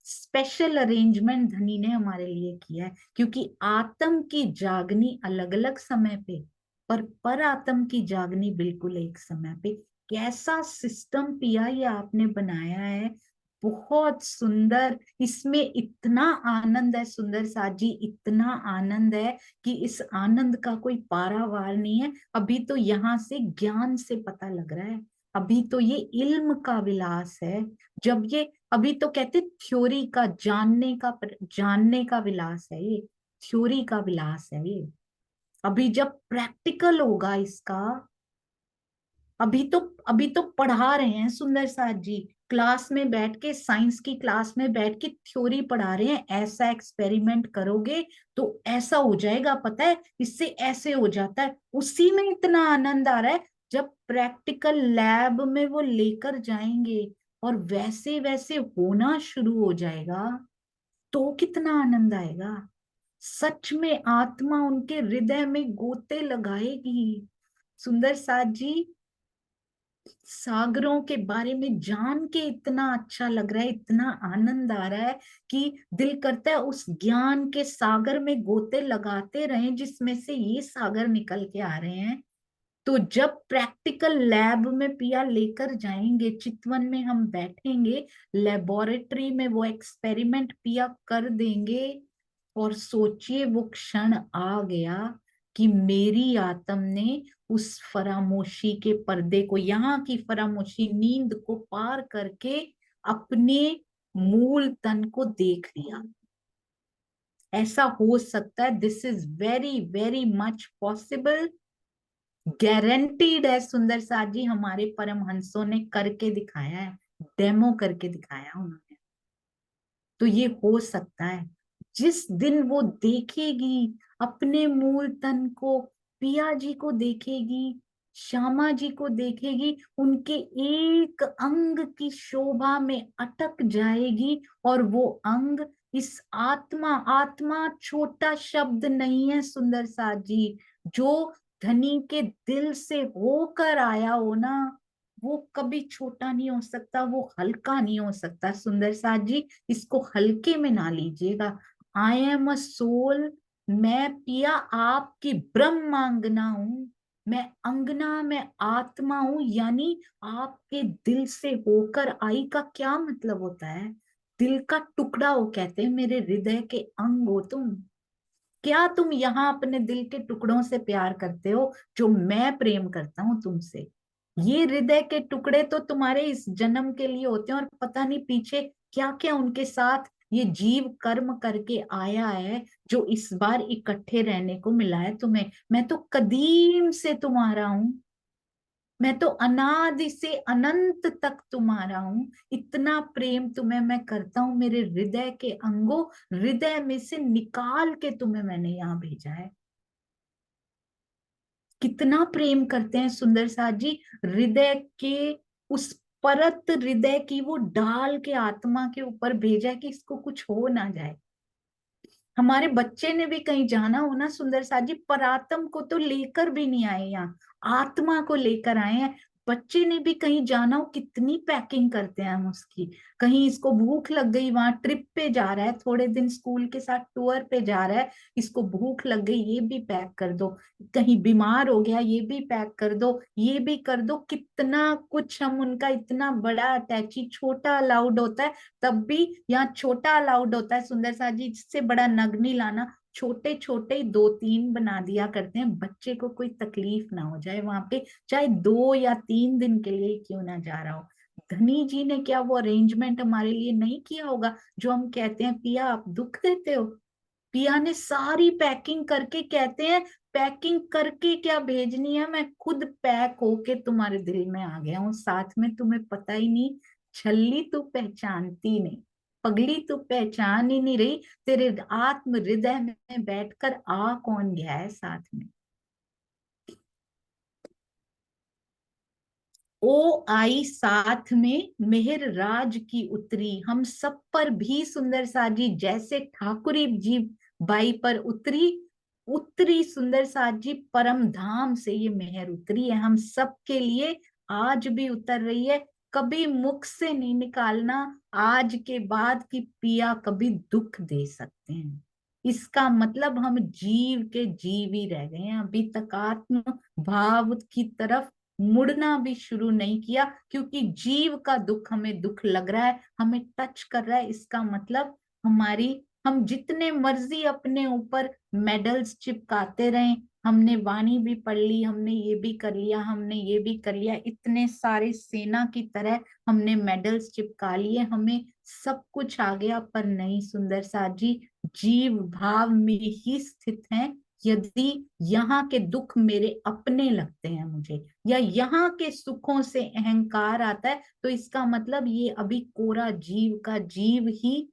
स्पेशल अरेंजमेंट धनी ने हमारे लिए किया है, क्योंकि आत्म की जागनी अलग अलग समय पे, पर आत्म की जागनी बिल्कुल एक समय पे। कैसा सिस्टम पिया ये आपने बनाया है, बहुत सुंदर। इसमें इतना आनंद है सुंदर साथ जी, इतना आनंद है कि इस आनंद का कोई पारावार नहीं है। अभी तो यहाँ से ज्ञान से पता लग रहा है, अभी तो ये इल्म का विलास है। जब ये, अभी तो कहते थ्योरी का, जानने का विलास है ये, थ्योरी का विलास है ये। अभी जब प्रैक्टिकल होगा इसका, अभी तो पढ़ा रहे हैं सुंदर साथ जी, क्लास में बैठ के, साइंस की क्लास में बैठ के थ्योरी पढ़ा रहे हैं, ऐसा एक्सपेरिमेंट करोगे तो ऐसा हो जाएगा, पता है इससे ऐसे हो जाता है। उसी में इतना आनंद आ रहा है, जब प्रैक्टिकल लैब में वो लेकर जाएंगे और वैसे वैसे होना शुरू हो जाएगा तो कितना आनंद आएगा। सच में आत्मा उनके हृदय में गोते लगाएगी सुंदर साथ जी। सागरों के बारे में जान के इतना अच्छा लग रहा है, इतना आनंद आ रहा है कि दिल करता है उस ज्ञान के सागर में गोते लगाते रहें जिसमें से ये सागर निकल के आ रहे हैं। तो जब प्रैक्टिकल लैब में पिया लेकर जाएंगे, चितवन में हम बैठेंगे, लेबोरेटरी में वो एक्सपेरिमेंट पिया कर देंगे, और सोचिए वो क्षण आ गया कि मेरी आत्म ने उस फरामोशी के पर्दे को, यहाँ की फरामोशी नींद को पार करके अपने मूल तन को देख लिया। ऐसा हो सकता है, this is very very much possible, guaranteed है सुंदर साथ जी। हमारे परमहंसों ने करके दिखाया है, डेमो करके दिखाया उन्होंने। तो ये हो सकता है जिस दिन वो देखेगी अपने मूल तन को, पिया जी को देखेगी, श्यामा जी को देखेगी, उनके एक अंग की शोभा में अटक जाएगी, और वो अंग इस आत्मा, आत्मा छोटा शब्द नहीं है सुंदर साथ जी, जो धनी के दिल से होकर आया हो ना, वो कभी छोटा नहीं हो सकता, वो हल्का नहीं हो सकता सुंदर साथ जी। इसको हल्के में ना लीजिएगा। आई एम अ सोल, मैं पिया आपकी ब्रह्मांगना हूं, मैं अंगना में आत्मा हूं, यानी आपके दिल से होकर आई का क्या मतलब होता है? दिल का टुकड़ा हो, कहते हैं मेरे हृदय के अंग हो तुम। क्या तुम यहाँ अपने दिल के टुकड़ों से प्यार करते हो जो मैं प्रेम करता हूँ तुमसे? ये हृदय के टुकड़े तो तुम्हारे इस जन्म के लिए होते हैं, और पता नहीं पीछे क्या क्या उनके साथ ये जीव कर्म करके आया है जो इस बार इकट्ठे रहने को मिला है तुम्हें। मैं तो कदीम से तुम्हारा हूं, मैं तो अनादि से अनंत तक तुम्हारा हूं। इतना प्रेम तुम्हें मैं करता हूं मेरे हृदय के अंगों, हृदय में से निकाल के तुम्हें मैंने यहाँ भेजा है। कितना प्रेम करते हैं सुंदर साथ जी, हृदय के उस परत, हृदय की वो डाल के आत्मा के ऊपर भेजा है कि इसको कुछ हो ना जाए। हमारे बच्चे ने भी कहीं जाना हो ना सुंदर साथ जी, परात्म को तो लेकर भी नहीं आए, यहाँ आत्मा को लेकर आए हैं। बच्चे ने भी कहीं जाना हो, कितनी पैकिंग करते हैं हम उसकी। कहीं इसको भूख लग गई, वहां ट्रिप पे जा रहा है, थोड़े दिन स्कूल के साथ टूर पे जा रहा है, इसको भूख लग गई, ये भी पैक कर दो। कहीं बीमार हो गया, ये भी पैक कर दो, ये भी कर दो। कितना कुछ हम उनका, इतना बड़ा अटैची, छोटा अलाउड होता है तब भी, यहाँ छोटा अलाउड होता है सुंदर सा जी, जिससे बड़ा नग नहीं लाना। छोटे छोटे 2-3 बना दिया करते हैं, बच्चे को कोई तकलीफ ना हो जाए वहां पे, चाहे 2 या 3 दिन के लिए क्यों ना जा रहा हो। धनी जी ने क्या वो अरेंजमेंट हमारे लिए नहीं किया होगा, जो हम कहते हैं पिया आप दुख देते हो। पिया ने सारी पैकिंग करके, कहते हैं पैकिंग करके क्या भेजनी है, मैं खुद पैक होके तुम्हारे दिल में आ गया हूँ, साथ में तुम्हें पता ही नहीं। छल्ली तू पहचानती नहीं, पगली तू पहचान ही नहीं रही, तेरे आत्म हृदय में बैठकर आ कौन गया है साथ में। ओ आई साथ में मेहर राज की उतरी, हम सब पर भी सुंदर साथ जी, जैसे ठाकुरी जी बाई पर उतरी, उतरी सुंदर साथ जी परम धाम से ये मेहर उतरी है, हम सब के लिए आज भी उतर रही है। कभी मुख से नहीं निकालना आज के बाद कि पिया कभी दुख दे सकते हैं। इसका मतलब हम जीव के जीव ही रह गए हैं, अभी तक आत्म भाव की तरफ मुड़ना भी शुरू नहीं किया, क्योंकि जीव का दुख हमें दुख लग रहा है, हमें टच कर रहा है। इसका मतलब हम जितने मर्जी अपने ऊपर मेडल्स चिपकाते रहे, हमने वाणी भी पढ़ ली, हमने ये भी कर लिया, हमने ये भी कर लिया, इतने सारे सेना की तरह हमने मेडल्स चिपका लिए, हमें सब कुछ आ गया, पर नहीं सुंदर साथ जी, जीव भाव में ही स्थित है। यदि यहाँ के दुख मेरे अपने लगते हैं मुझे, या यहाँ के सुखों से अहंकार आता है, तो इसका मतलब ये अभी कोरा जीव का जीव ही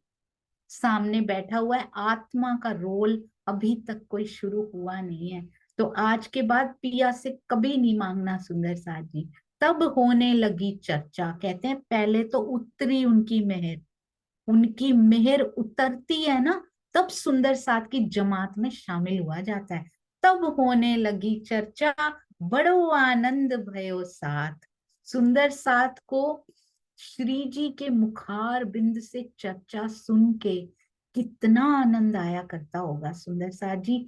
सामने बैठा हुआ है, आत्मा का रोल अभी तक कोई शुरू हुआ नहीं है। तो आज के बाद पिया से कभी नहीं मांगना सुंदर साथ जी। तब होने लगी चर्चा, कहते हैं पहले तो उतरी उनकी मेहर, उनकी मेहर उतरती है ना, तब सुंदर साथ की जमात में शामिल हुआ जाता है। तब होने लगी चर्चा, बड़ो आनंद भयो साथ। सुंदर साथ को श्री जी के मुखार बिंद से चर्चा सुन के कितना आनंद आया करता होगा सुंदर साथ जी।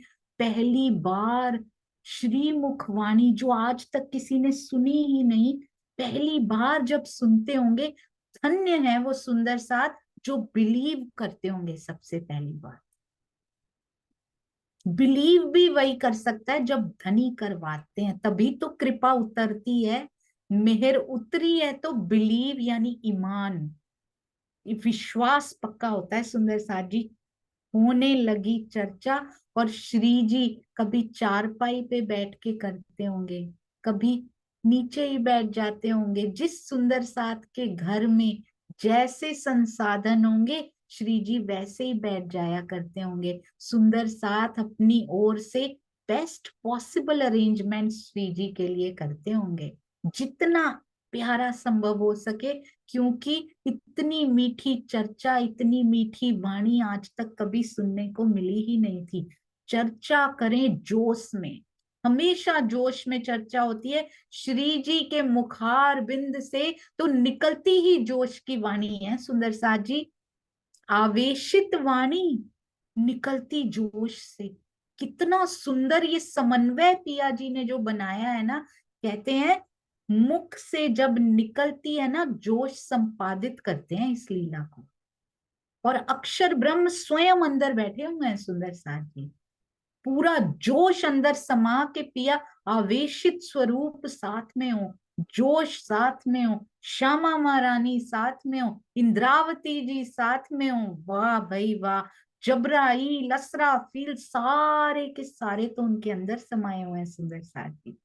पहली बार श्री मुखवाणी जो आज तक किसी ने सुनी ही नहीं, पहली बार जब सुनते होंगे, धन्य है वो सुंदर साथ जो बिलीव करते होंगे। सबसे पहली बार बिलीव भी वही कर सकता है जब धनी करवाते हैं, तभी तो कृपा उतरती है। मेहर उतरी है तो बिलीव यानी ईमान, विश्वास पक्का होता है सुंदर साथ जी। होने लगी चर्चा, और श्री जी कभी चारपाई पे बैठ के करते होंगे, कभी नीचे ही बैठ जाते होंगे। जिस सुंदर साथ के घर में जैसे संसाधन होंगे, श्री जी वैसे ही बैठ जाया करते होंगे। सुंदर साथ अपनी ओर से बेस्ट पॉसिबल अरेंजमेंट श्री जी के लिए करते होंगे, जितना प्यारा संभव हो सके, क्योंकि इतनी मीठी चर्चा, इतनी मीठी वाणी आज तक कभी सुनने को मिली ही नहीं थी। चर्चा करें जोश में, हमेशा जोश में चर्चा होती है। श्री जी के मुखार बिंद से तो निकलती ही जोश की वाणी है सुंदर साथ जी, आवेशित वाणी, निकलती जोश से। कितना सुंदर ये समन्वय पिया जी ने जो बनाया है ना, कहते हैं मुख से जब निकलती है ना, जोश संपादित करते हैं इस लीला को, और अक्षर ब्रह्म स्वयं अंदर बैठे हुए हैं सुंदर साथ जी। पूरा जोश अंदर समा के पिया आवेशित स्वरूप साथ में हो, जोश साथ में हो, श्यामा महारानी साथ में हो, इंद्रावती जी साथ में हो, वाह भाई वाह। जबराइल, असराफील, सारे के सारे तो उनके अंदर समाये हुए हैं सुंदर साथ जी।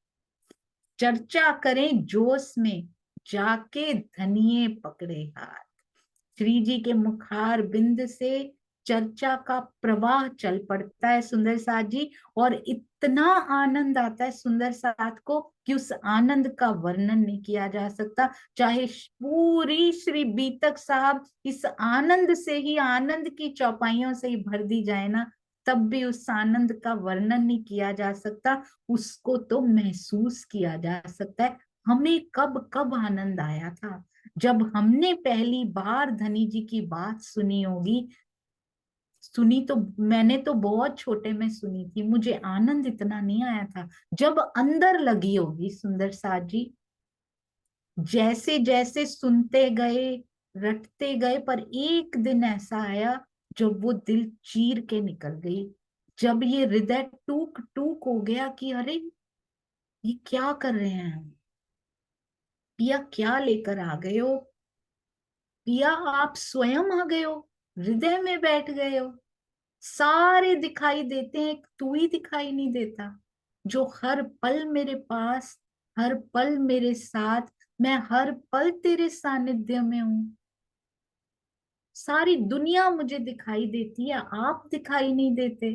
चर्चा करें जोश में, जाके धनिये पकड़े हाथ। श्री जी के मुखार बिंद से चर्चा का प्रवाह चल पड़ता है सुंदर साथ जी, और इतना आनंद आता है सुंदर साथ को कि उस आनंद का वर्णन नहीं किया जा सकता। चाहे पूरी श्री बीतक साहब इस आनंद से ही, आनंद की चौपाइयों से ही भर दी जाए ना, तब भी उस आनंद का वर्णन नहीं किया जा सकता। उसको तो महसूस किया जा सकता है। हमें कब कब आनंद आया था जब हमने पहली बार धनी जी की बात सुनी होगी। सुनी तो मैंने तो बहुत छोटे में सुनी थी, मुझे आनंद इतना नहीं आया था। जब अंदर लगी होगी सुंदर साथ जी, जैसे जैसे सुनते गए रटते गए, पर एक दिन ऐसा आया जब वो दिल चीर के निकल गई, जब ये हृदय टूक टूक हो गया कि अरे ये क्या कर रहे हैं हम, पिया क्या लेकर आ गए हो, पिया आप स्वयं आ गए हो, हृदय में बैठ गए हो। सारे दिखाई देते हैं, एक तू ही दिखाई नहीं देता, जो हर पल मेरे पास, हर पल मेरे साथ, मैं हर पल तेरे सानिध्य में हूं। सारी दुनिया मुझे दिखाई देती है, आप दिखाई नहीं देते।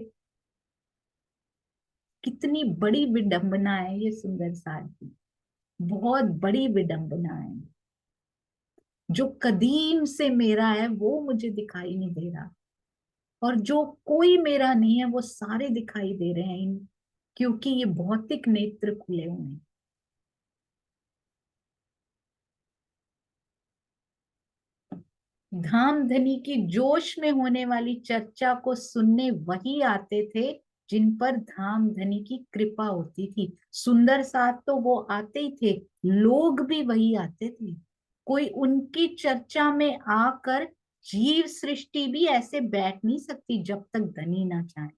कितनी बड़ी विडंबना है ये सुंदर साथ की, बहुत बड़ी विडंबना है। जो कदीम से मेरा है वो मुझे दिखाई नहीं दे रहा, और जो कोई मेरा नहीं है वो सारे दिखाई दे रहे हैं, क्योंकि ये भौतिक नेत्र खुले हुए हैं। धामधनी की जोश में होने वाली चर्चा को सुनने वही आते थे जिन पर धामधनी की कृपा होती थी। सुंदर साथ तो वो आते ही थे, लोग भी वही आते थे। कोई उनकी चर्चा में आकर, जीव सृष्टि भी ऐसे बैठ नहीं सकती जब तक धनी ना चाहे।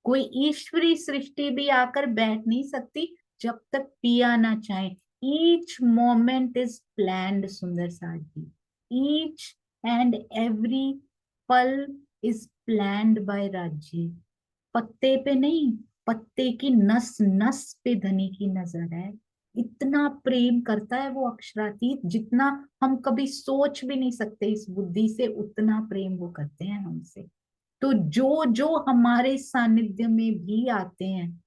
कोई ईश्वरी सृष्टि भी आकर बैठ नहीं सकती जब तक पिया ना चाहे। ईच मोमेंट इज प्लान्ड सुंदर साथ जी, ईच एंड एवरी पल इज प्लान्ड बाय राजी। पत्ते पे नहीं, पत्ते की नस नस पे धनी की नजर है। इतना प्रेम करता है वो अक्षरातीत, जितना हम कभी सोच भी नहीं सकते इस बुद्धि से, उतना प्रेम वो करते हैं हमसे। तो जो जो हमारे सानिध्य में भी आते हैं,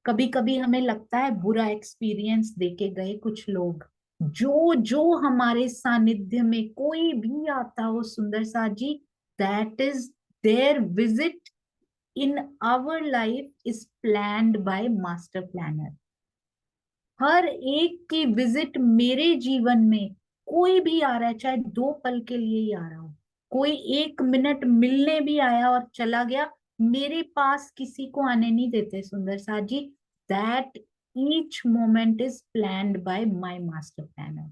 कभी कभी हमें लगता है बुरा एक्सपीरियंस देके गए कुछ लोग, जो जो हमारे सानिध्य में कोई भी आता हो सुंदर सा जी, that is their visit in our life is planned by master planner. हर एक की विजिट मेरे जीवन में, कोई भी आ रहा है, चाहे 2 पल के लिए ही आ रहा हो, कोई 1 मिनट मिलने भी आया और चला गया, मेरे पास किसी को आने नहीं देते सुंदर साथ जी। That each moment is planned by my master planner.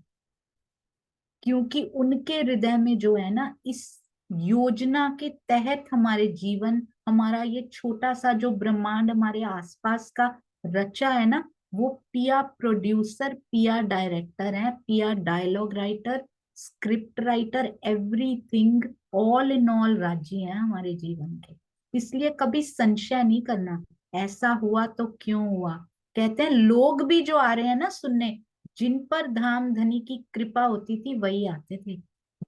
क्योंकि उनके हृदय में जो है ना, इस योजना के तहत हमारे जीवन, हमारा ये छोटा सा जो ब्रह्मांड हमारे आसपास का रचा है ना, वो पिया प्रोड्यूसर, पिया डायरेक्टर है, Piya dialogue writer, script writer, everything, all in all Raji है हमारे जीवन के। इसलिए कभी संशय नहीं करना, ऐसा हुआ तो क्यों हुआ। कहते हैं लोग भी जो आ रहे हैं ना सुनने, जिन पर धाम धनी की कृपा होती थी वही आते थे।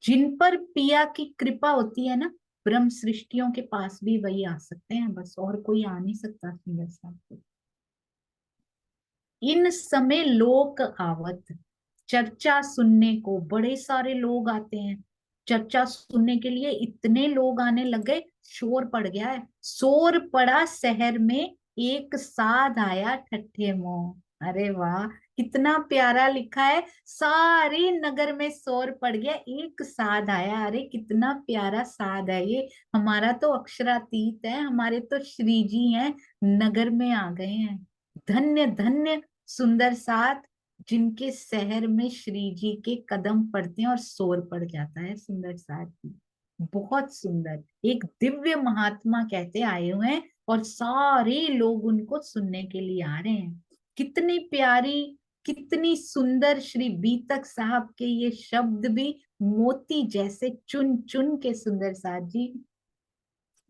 जिन पर पिया की कृपा होती है ना, ब्रह्म सृष्टियों के पास भी वही आ सकते हैं, बस और कोई आ नहीं सकता सुंदर साथ। इन समय लोक आवत, चर्चा सुनने को बड़े सारे लोग आते हैं। चर्चा सुनने के लिए इतने लोग आने लग गए, शोर पड़ गया है। शोर पड़ा शहर में, एक साध आया ठट्ठे मोह। अरे वाह, कितना प्यारा लिखा है। सारे नगर में शोर पड़ गया, एक साध आया। अरे कितना प्यारा साध है ये, हमारा तो अक्षरातीत है, हमारे तो श्री जी हैं, नगर में आ गए हैं। धन्य धन्य सुंदर साथ, जिनके शहर में श्री जी के कदम पड़ते हैं और शोर पड़ जाता है सुंदर साथ की। बहुत सुंदर, एक दिव्य महात्मा कहते आए हुए हैं और सारे लोग उनको सुनने के लिए आ रहे हैं। कितनी प्यारी, कितनी सुंदर श्री बीतक साहब के ये शब्द भी मोती जैसे चुन चुन के सुंदर साथ जी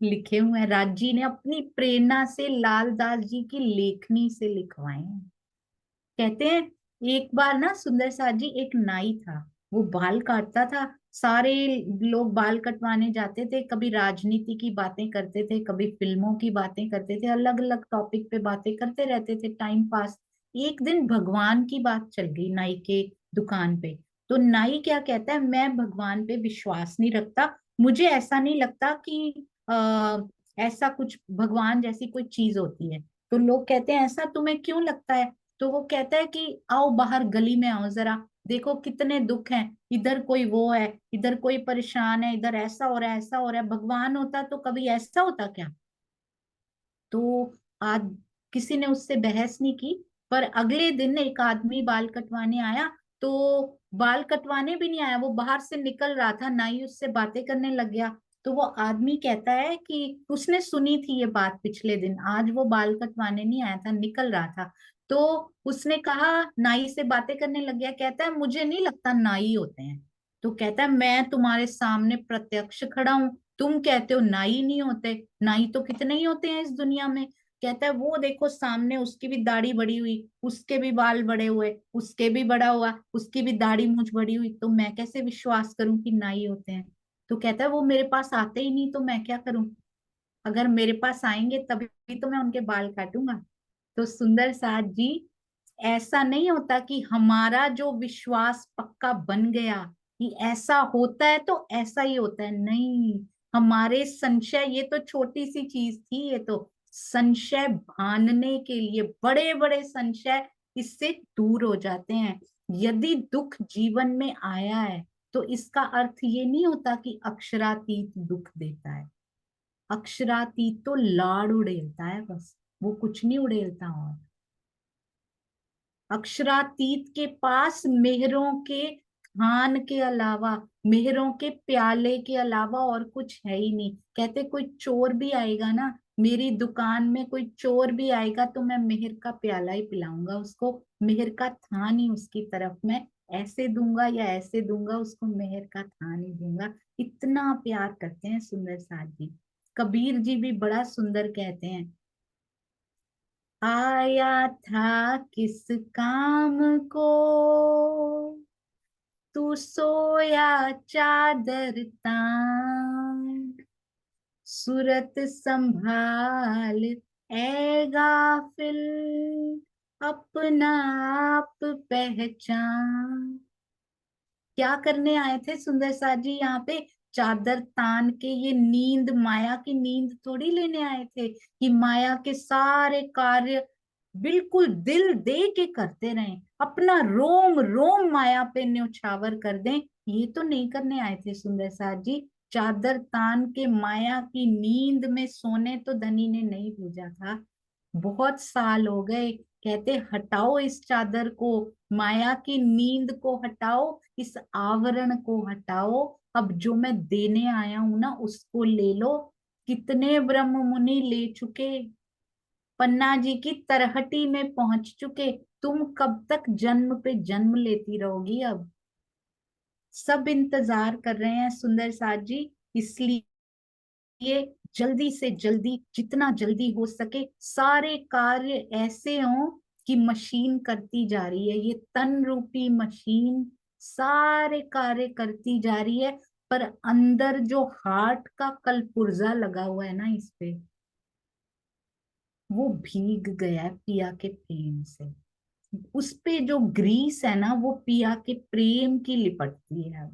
लिखे हुए हैं। राज जी ने अपनी प्रेरणा से लालदास जी की लेखनी से लिखवाए हैं। कहते हैं एक बार ना सुंदर साथ जी, एक नाई था, वो बाल काटता था। सारे लोग बाल कटवाने जाते थे, कभी राजनीति की बातें करते थे, कभी फिल्मों की बातें करते थे, अलग अलग टॉपिक पे बातें करते रहते थे, टाइम पास। एक दिन भगवान की बात चल गई नाई के दुकान पे। तो नाई क्या कहता है, मैं भगवान पे विश्वास नहीं रखता, मुझे ऐसा नहीं लगता कि ऐसा कुछ भगवान जैसी कोई चीज होती है। तो लोग कहते हैं ऐसा तुम्हें क्यों लगता है। तो वो कहता है कि आओ बाहर गली में आओ जरा, देखो कितने दुख हैं, इधर कोई वो है, इधर कोई परेशान है, इधर ऐसा हो रहा है, ऐसा हो रहा है। भगवान होता तो कभी ऐसा होता क्या? तो आज किसी ने उससे बहस नहीं की। पर अगले दिन एक आदमी बाल कटवाने आया, तो बाल कटवाने भी नहीं आया, वो बाहर से निकल रहा था, नाई उससे बातें करने लग गया। तो वो आदमी कहता है कि उसने सुनी थी ये बात पिछले दिन, आज वो बाल कटवाने नहीं आया था, निकल रहा था। तो उसने कहा, नाई से बातें करने लग गया, कहता है मुझे नहीं लगता नाई होते हैं। तो कहता है मैं तुम्हारे सामने प्रत्यक्ष खड़ा हूं, तुम कहते हो नाई नहीं होते, नाई तो कितने ही होते हैं इस दुनिया में। कहता है वो देखो सामने, उसकी भी दाढ़ी बड़ी हुई, उसके भी बाल बड़े हुए, उसके भी बड़ा हुआ, उसकी भी दाढ़ी मूंछ बड़ी हुई, तो मैं कैसे विश्वास करूं कि नाई होते हैं? तो कहता है वो मेरे पास आते ही नहीं, तो मैं क्या करूं? अगर मेरे पास आएंगे तभी तो मैं उनके बाल काटूंगा। तो सुंदर साथ जी, ऐसा नहीं होता कि हमारा जो विश्वास पक्का बन गया कि ऐसा होता है तो ऐसा ही होता है, नहीं। हमारे संशय, ये तो छोटी सी चीज थी, ये तो संशय भानने के लिए, बड़े बड़े संशय इससे दूर हो जाते हैं। यदि दुख जीवन में आया है तो इसका अर्थ ये नहीं होता कि अक्षरातीत दुख देता है। अक्षरातीत तो लाड़ उड़ेलता है बस, वो कुछ नहीं उड़ेलता। और अक्षरातीत के पास मेहरों के खान के अलावा, मेहरों के प्याले के अलावा और कुछ है ही नहीं। कहते कोई चोर भी आएगा ना, मेरी दुकान में कोई चोर भी आएगा तो मैं मेहर का प्याला ही पिलाऊंगा उसको, मेहर का थान ही उसकी तरफ मैं ऐसे दूंगा या ऐसे दूंगा, उसको मेहर का थान ही दूंगा। इतना प्यार करते हैं सुंदर साथ जी। कबीर जी भी बड़ा सुंदर कहते हैं, आया था किस काम को, तू सोया चादर तान, सूरत संभाल ए गाफिल, अपना आप पहचान। क्या करने आए थे सुंदर साथ जी यहाँ पे? चादर तान के, ये नींद, माया की नींद थोड़ी लेने आए थे कि माया के सारे कार्य बिल्कुल दिल दे के करते रहें, अपना रोम रोम माया पे न्यौछावर कर दें। ये तो नहीं करने आए थे सुंदर साथ जी। चादर तान के माया की नींद में सोने तो धनी ने नहीं भेजा था। बहुत साल हो गए, कहते हटाओ इस चादर को, माया की नींद को हटाओ, इस आवरण को हटाओ, अब जो मैं देने आया हूं ना उसको ले लो। कितने ब्रह्म मुनि ले चुके, पन्ना जी की तरहटी में पहुंच चुके, तुम कब तक जन्म पे जन्म लेती रहोगी? अब सब इंतजार कर रहे हैं सुंदर साथ जी, इसलिए जल्दी से जल्दी, जितना जल्दी हो सके सारे कार्य ऐसे हों कि मशीन करती जा रही है, ये तन रूपी मशीन सारे कार्य करती जा रही है, पर अंदर जो हार्ट का कलपुर्जा लगा हुआ है ना इस पे, वो भीग गया है पिया के प्रेम से। उस पे जो ग्रीस है ना वो पिया के प्रेम की लिपटती है।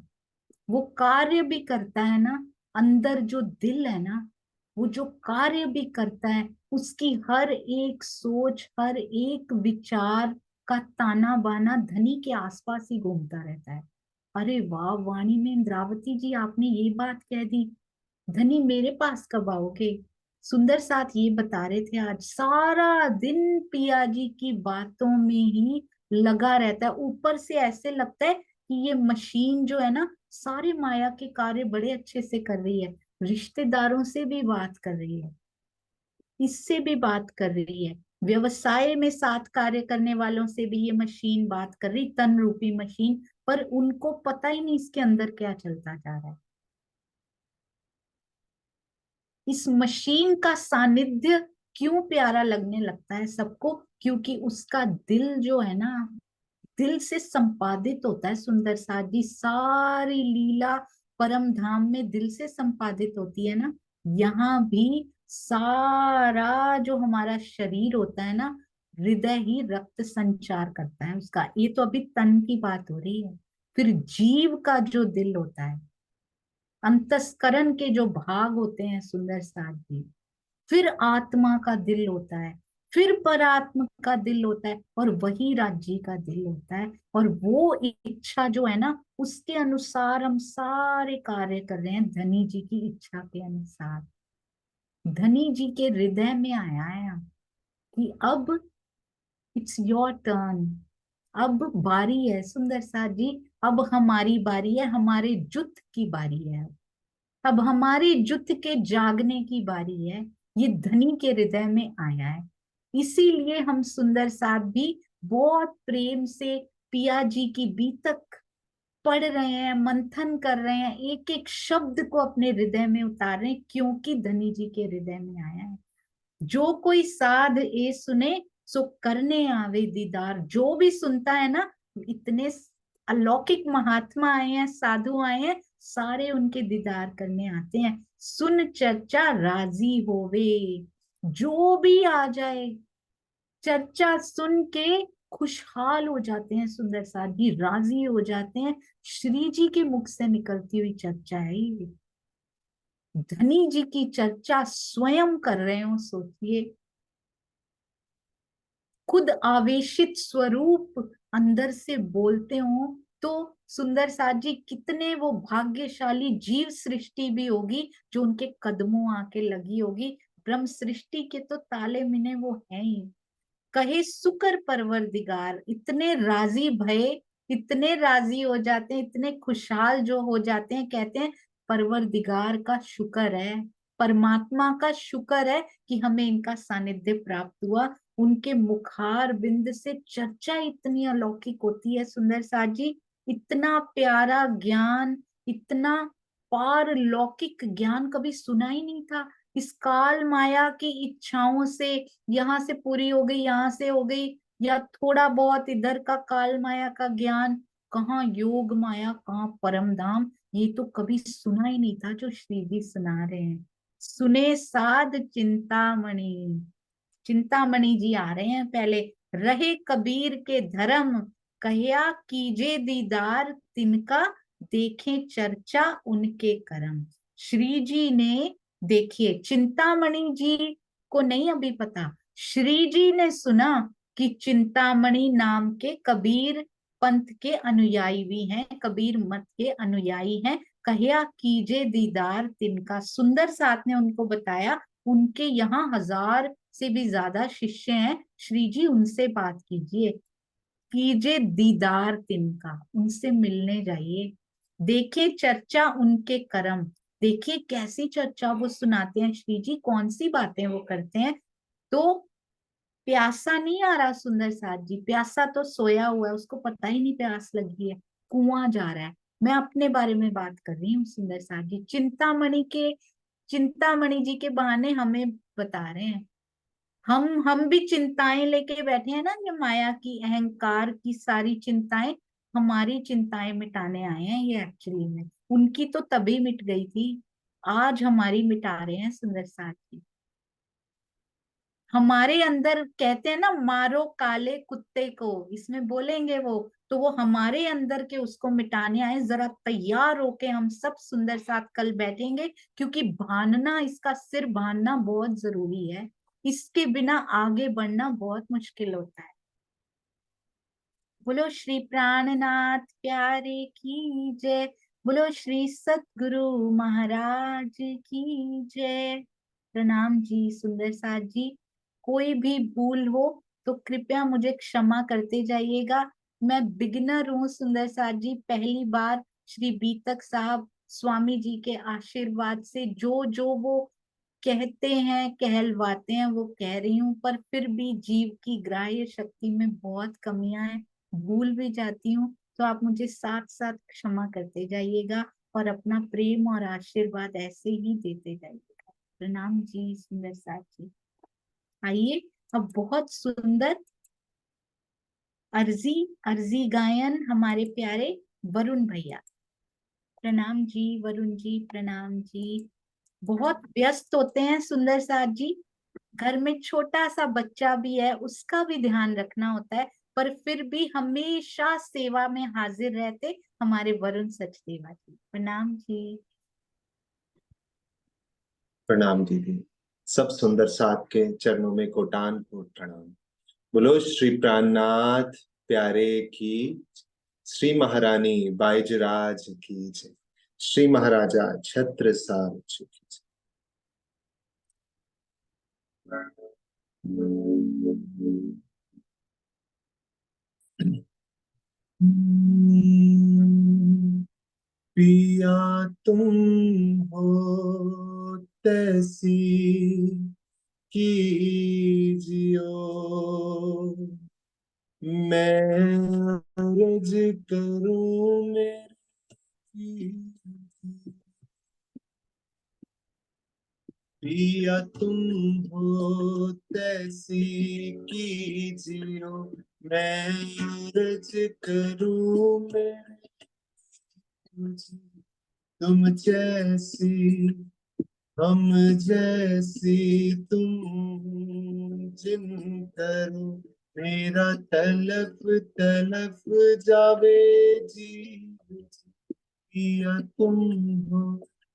वो कार्य भी करता है ना, अंदर जो दिल है ना, वो जो कार्य भी करता है, उसकी हर एक सोच, हर एक विचार का ताना बाना धनी के आसपास ही घूमता रहता है। अरे वाह वाणी में इंद्रावती जी, आपने ये बात कह दी, धनी मेरे पास कब आओगे? सुंदर साथ ये बता रहे थे, आज सारा दिन पिया जी की बातों में ही लगा रहता है। ऊपर से ऐसे लगता है कि ये मशीन जो है ना सारे माया के कार्य बड़े अच्छे से कर रही है, रिश्तेदारों से भी बात कर रही है, इससे भी बात कर रही है, व्यवसाय में साथ कार्य करने वालों से भी ये मशीन बात कर रही, तन रूपी मशीन। पर उनको पता ही नहीं इसके अंदर क्या चलता जा रहा है। इस मशीन का सानिध्य क्यों प्यारा लगने लगता है सबको? क्योंकि उसका दिल जो है ना, दिल से संपादित होता है सुंदर साथ जी। सारी लीला परम धाम में दिल से संपादित होती है ना, यहाँ भी सारा जो हमारा शरीर होता है ना, हृदय ही रक्त संचार करता है उसका। ये तो अभी तन की बात हो रही है, फिर जीव का जो दिल होता है, अंतस्करण के जो भाग होते हैं सुंदर साथ जी, फिर आत्मा का दिल होता है। फिर परात्म का दिल होता है और वही राज्य का दिल होता है। और वो इच्छा जो है ना, उसके अनुसार हम सारे कार्य कर रहे हैं, धनी जी की इच्छा के अनुसार। धनी जी के हृदय में आया है कि अब इट्स योर टर्न, अब बारी है सुंदर सा जी, अब हमारी बारी है, हमारे जुत की बारी है, अब हमारी जुत के जागने की बारी है। ये धनी के हृदय में आया है। इसीलिए हम सुंदर साथ भी बहुत प्रेम से पिया जी की बीतक पढ़ रहे हैं, मंथन कर रहे हैं, एक एक शब्द को अपने हृदय में उतार रहे हैं, क्योंकि धनी जी के हृदय में आया है। जो कोई साध ए सुने, सो करने आवे दीदार। जो भी सुनता है ना, इतने अलौकिक महात्मा आए हैं, साधु आए हैं, सारे उनके दीदार करने आते हैं। सुन चर्चा राजी होवे, जो भी आ जाए चर्चा सुन के खुशहाल हो जाते हैं, सुंदर साथ भी राजी हो जाते हैं। श्री जी के मुख से निकलती हुई चर्चा है ये। धनी जी की चर्चा स्वयं कर रहे हो, सोचिए, खुद आवेशित स्वरूप अंदर से बोलते हो, तो सुंदर साथ जी कितने वो भाग्यशाली जीव सृष्टि भी होगी जो उनके कदमों आके लगी होगी। ब्रह्म सृष्टि के तो ताले मिने वो हैं ही। कहे सुकर परवरदिगार, इतने राजी भये, इतने राजी हो जाते हैं, इतने खुशहाल जो हो जाते हैं, कहते हैं परवरदिगार का शुक्र है, परमात्मा का शुक्र है कि हमें इनका सानिध्य प्राप्त हुआ। उनके मुखार बिंद से चर्चा इतनी अलौकिक होती है सुंदर साथ जी, इतना प्यारा ज्ञान, इतना पारलौकिक ज्ञान कभी सुना ही नहीं था। इस काल माया की इच्छाओं से यहाँ से पूरी हो गई, यहाँ से हो गई, या थोड़ा बहुत इधर का काल माया का ज्ञान, कहाँ योग माया, कहाँ परम धाम, ये तो कभी सुना ही नहीं था जो श्री जी सुना रहे हैं। सुने साध चिंतामणि, चिंतामणि जी आ रहे हैं पहले। रहे कबीर के धर्म, कहिया कीजे दीदार तिनका, देखे चर्चा उनके कर्म। श्री जी ने, देखिए चिंतामणि जी को नहीं अभी पता, श्री जी ने सुना कि चिंतामणि नाम के कबीर पंथ के अनुयायी भी हैं, कबीर मत के अनुयायी हैं। कहिया कीजे दीदार तिनका, सुंदर साथ ने उनको बताया उनके यहाँ 1000 से भी ज्यादा शिष्य हैं, श्री जी उनसे बात कीजिए, कीजिए दीदार तिनका, उनसे मिलने जाइए। देखे चर्चा उनके कर्म, देखिए कैसी चर्चा वो सुनाते हैं श्री जी, कौन सी बातें वो करते हैं। तो प्यासा नहीं आ रहा सुंदर साथ जी, प्यासा तो सोया हुआ है, उसको पता ही नहीं प्यास लगी है, कुआं जा रहा है। मैं अपने बारे में बात कर रही हूँ सुंदर साथ जी, चिंतामणि जी के बहाने हमें बता रहे हैं। हम भी चिंताएं लेके बैठे हैं ना, ये माया की, अहंकार की सारी चिंताएं, हमारी चिंताएं मिटाने आए हैं ये एक्चुअली में। उनकी तो तभी मिट गई थी, आज हमारी मिटा रहे हैं सुंदर साथ जी। हमारे अंदर कहते हैं ना, मारो काले कुत्ते को, इसमें बोलेंगे वो, तो वो हमारे अंदर के उसको मिटाने आए। जरा तैयार होके हम सब सुंदर साथ कल बैठेंगे, क्योंकि भानना, इसका सिर भानना बहुत जरूरी है, इसके बिना आगे बढ़ना बहुत मुश्किल होता है। बोलो श्री प्राणनाथ प्यारे की जय, बोलो श्री सतगुरु महाराज की जय। प्रणाम जी सुंदर साथ जी, कोई भी भूल हो तो कृपया मुझे क्षमा करते जाइएगा। मैं बिगिनर हूँ सुंदर साथ जी, पहली बार श्री बीतक साहब स्वामी जी के आशीर्वाद से जो जो वो कहते हैं, कहलवाते हैं, वो कह रही हूँ, पर फिर भी जीव की ग्राह्य शक्ति में बहुत कमियां हैं, भूल भी जाती हूँ। तो आप मुझे साथ साथ क्षमा करते जाइएगा और अपना प्रेम और आशीर्वाद ऐसे ही देते जाइएगा। प्रणाम जी सुंदर साथ जी। आइए अब बहुत सुंदर अर्जी अर्जी गायन हमारे प्यारे वरुण भैया। प्रणाम जी वरुण जी, प्रणाम जी। बहुत व्यस्त होते हैं सुंदर साथ जी, घर में छोटा सा बच्चा भी है, उसका भी ध्यान रखना होता है, पर फिर भी हमेशा सेवा में हाजिर रहते हमारे वरुण सचदेवा जी। प्रणाम जी। प्रणाम दीदी। सब सुंदर साथ के चरणों में कोटान कोट प्रणाम। बोलो श्री प्राणनाथ प्यारे की, श्री महारानी बाईजराज की जय, श्री महाराजा छत्रसाल जी की जय। पिया तुम हो तैसी कीजियो, मैं अर्ज करूं मेरी। पिया तुम हो तैसी कीजियो, मैं अर्ज करूं मेरी। तुम जैसी हम जैसी तुम जिन करो, मेरा तलफ तलफ जावे जी। पिया तुम हो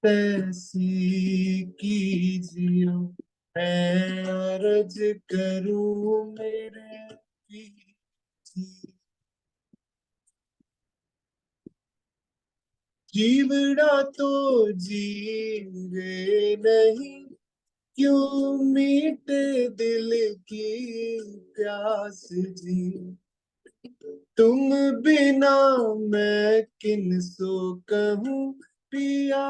तैसी कीजियो, मैं अर्ज करूं मेरे पीछे। जीवड़ा तो जीवे नहीं, क्यों मीटे दिल की प्यास जी। तुम बिना मैं किन सो कहूँ, पिया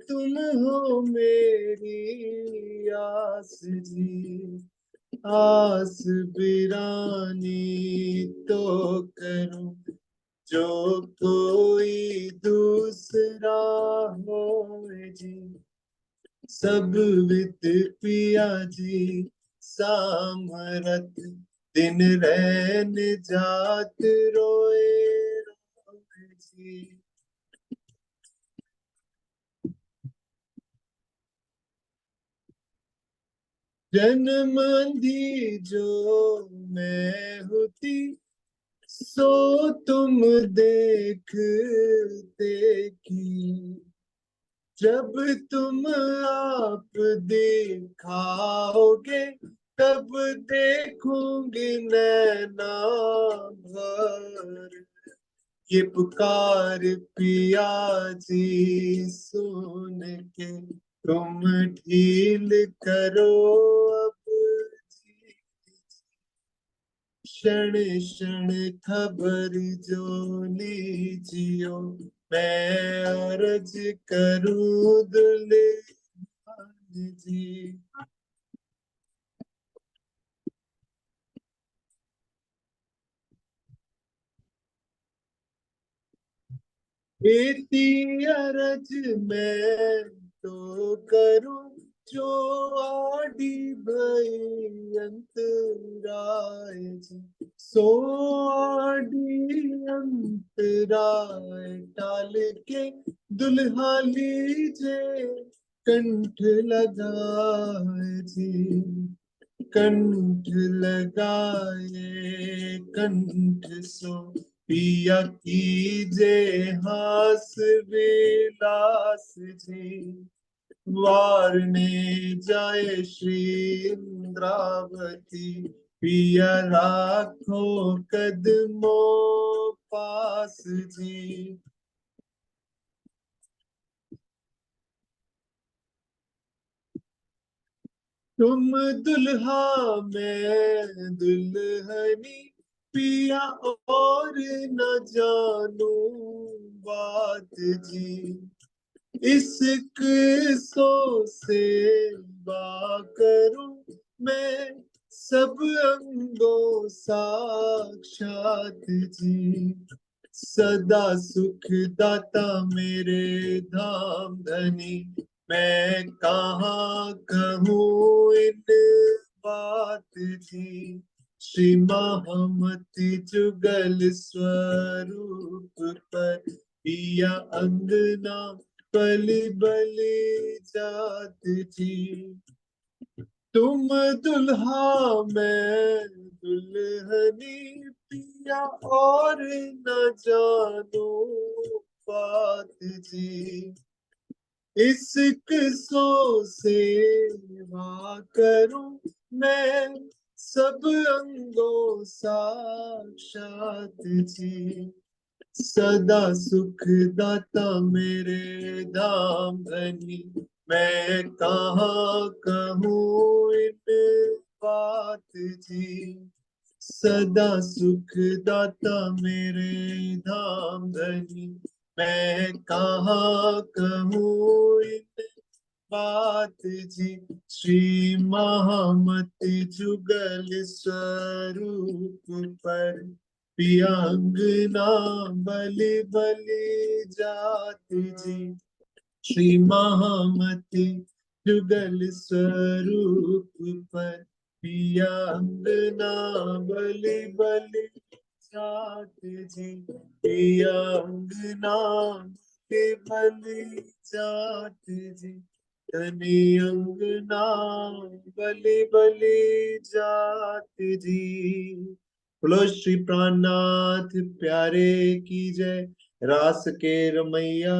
तुम हो मेरी आस जी। आस बिरानी तो करूं, जो कोई दूसरा हो जी। सब वित पिया जी सामरत, दिन रैन जात रोए रोए जी। जन्म दी जो मैं होती, सो तुम देखते की। जब तुम आप दिखाओगे, तब देखूंगी नैना भर। ये पुकार पिया जी सुन के, तुम ढील करो अब जी। क्षण क्षण खबर जो लीजियो, मैं अर्ज करूं दुल्हन जी। बेटी अर्ज मैं तो करूं, जो आदि भई अंतराय जी। सो आदि अंतराय टाल के, दुल्हा लीजे कंठ लगाए जी। कंठ लगाए कंठ सो, पिया कीजे हास विलास जी। वारने जाए श्री इंद्रावती, पिया राखो कदमों पास जी। तुम दुल्हा मैं दुल्हनी, पिया और न जानू बात जी। इश्क सो से बा करूं मैं, सब अंगों साक्षात जी। सदा सुख दाता मेरे धाम धनी, मैं कहाँ कहूँ इन बात जी। श्री महामति जुगल स्वरूप पर, पिया अंगना बलि बलि जात जी। तुम दुल्हा मैं दुल्हनी, पिया और न जानू बात जी। इश्क सो सेवा करूं मैं, सब अंगों साक्षात जी। सदा सुख दाता मेरे धाम धनी, मैं कहाँ कहूँ इन बात जी। सदा सुख दाता मेरे धाम धनी, मैं कहाँ कहूँ इन बात जी। श्री महामति जुगल स्वरूप पर, पियांगना बलि बलि जात जी। श्री महामति जुगल स्वरूप पर, पियांगना बलि बलि जात जी। पियांगना बलि बलि जात जी। धनी अंगना बलि बलि जात जी। बोलो श्री प्राणनाथ प्यारे की जय। रास के रमैया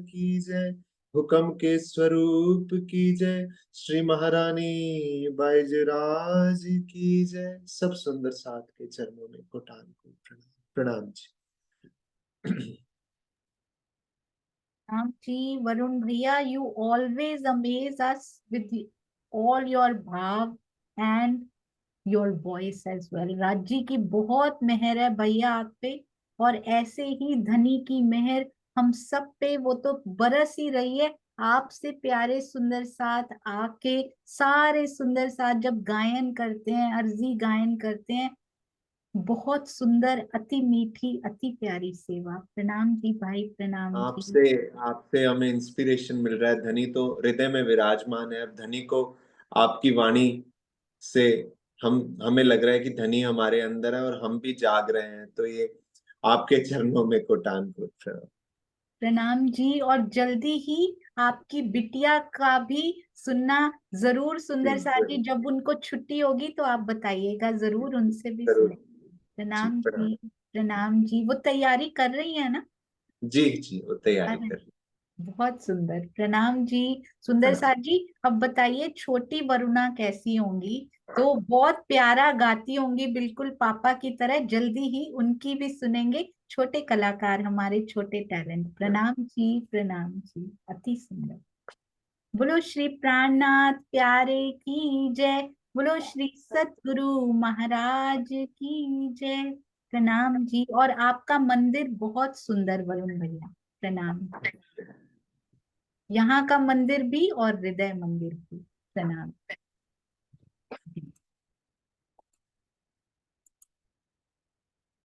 की जय। हुक्म के स्वरूप की जय। श्री महारानी बाईजराज की जय। सब सुंदर साथ के चरणों में कोटान को प्रणाम। प्रणाम जी। राम जी, वरुण भैया, you always amaze us with all your भाव and your voice as well. Raj ji की बहुत मेहर है भैया आप पे, और ऐसे ही धनी की मेहर हम सब पे वो तो बरस ही रही है। आपसे प्यारे सुंदर साथ आके सारे सुंदर साथ जब गायन करते हैं, अर्जी गायन करते हैं, बहुत सुंदर, अति मीठी, अति प्यारी सेवा। प्रणाम जी भाई, प्रणाम जी। आपसे आपसे हमें इंस्पिरेशन मिल रहा है। धनी तो हृदय में विराजमान है। अब धनी को आपकी वाणी से हमें लग रहा है कि धनी हमारे अंदर है और हम भी जाग रहे हैं। तो ये आपके चरणों में कोटान को प्रणाम। प्रणाम जी, और जल्दी ही आपकी बिटिया का भी सुनना जरूर सुंदर साथ जी। जब उनको छुट्टी होगी तो आप बताइएगा जरूर, उनसे भी जरूर सुने। जी। प्रणाम प्रणाम जी, प्रणाम जी। वो तैयारी कर रही है ना? जी जी, वो तैयारी अरे कर रही बहुत सुंदर, प्रणाम जी। सुंदर है। साथ जी, अब बताइए छोटी वरुणा कैसी होंगी? तो बहुत प्यारा गाती होंगी, बिल्कुल पापा की तरह। जल्दी ही उनकी भी सुनेंगे, छोटे कलाकार, हमारे छोटे टैलेंट। प्रणाम जी, प्रणाम जी, अति सुंदर। बोलो श्री प्राणनाथ प्यारे की जय। बोलो श्री सतगुरु महाराज की जय। प्रणाम जी। और आपका मंदिर बहुत सुंदर वरुण भैया, प्रणाम। यहाँ का मंदिर भी और हृदय मंदिर भी।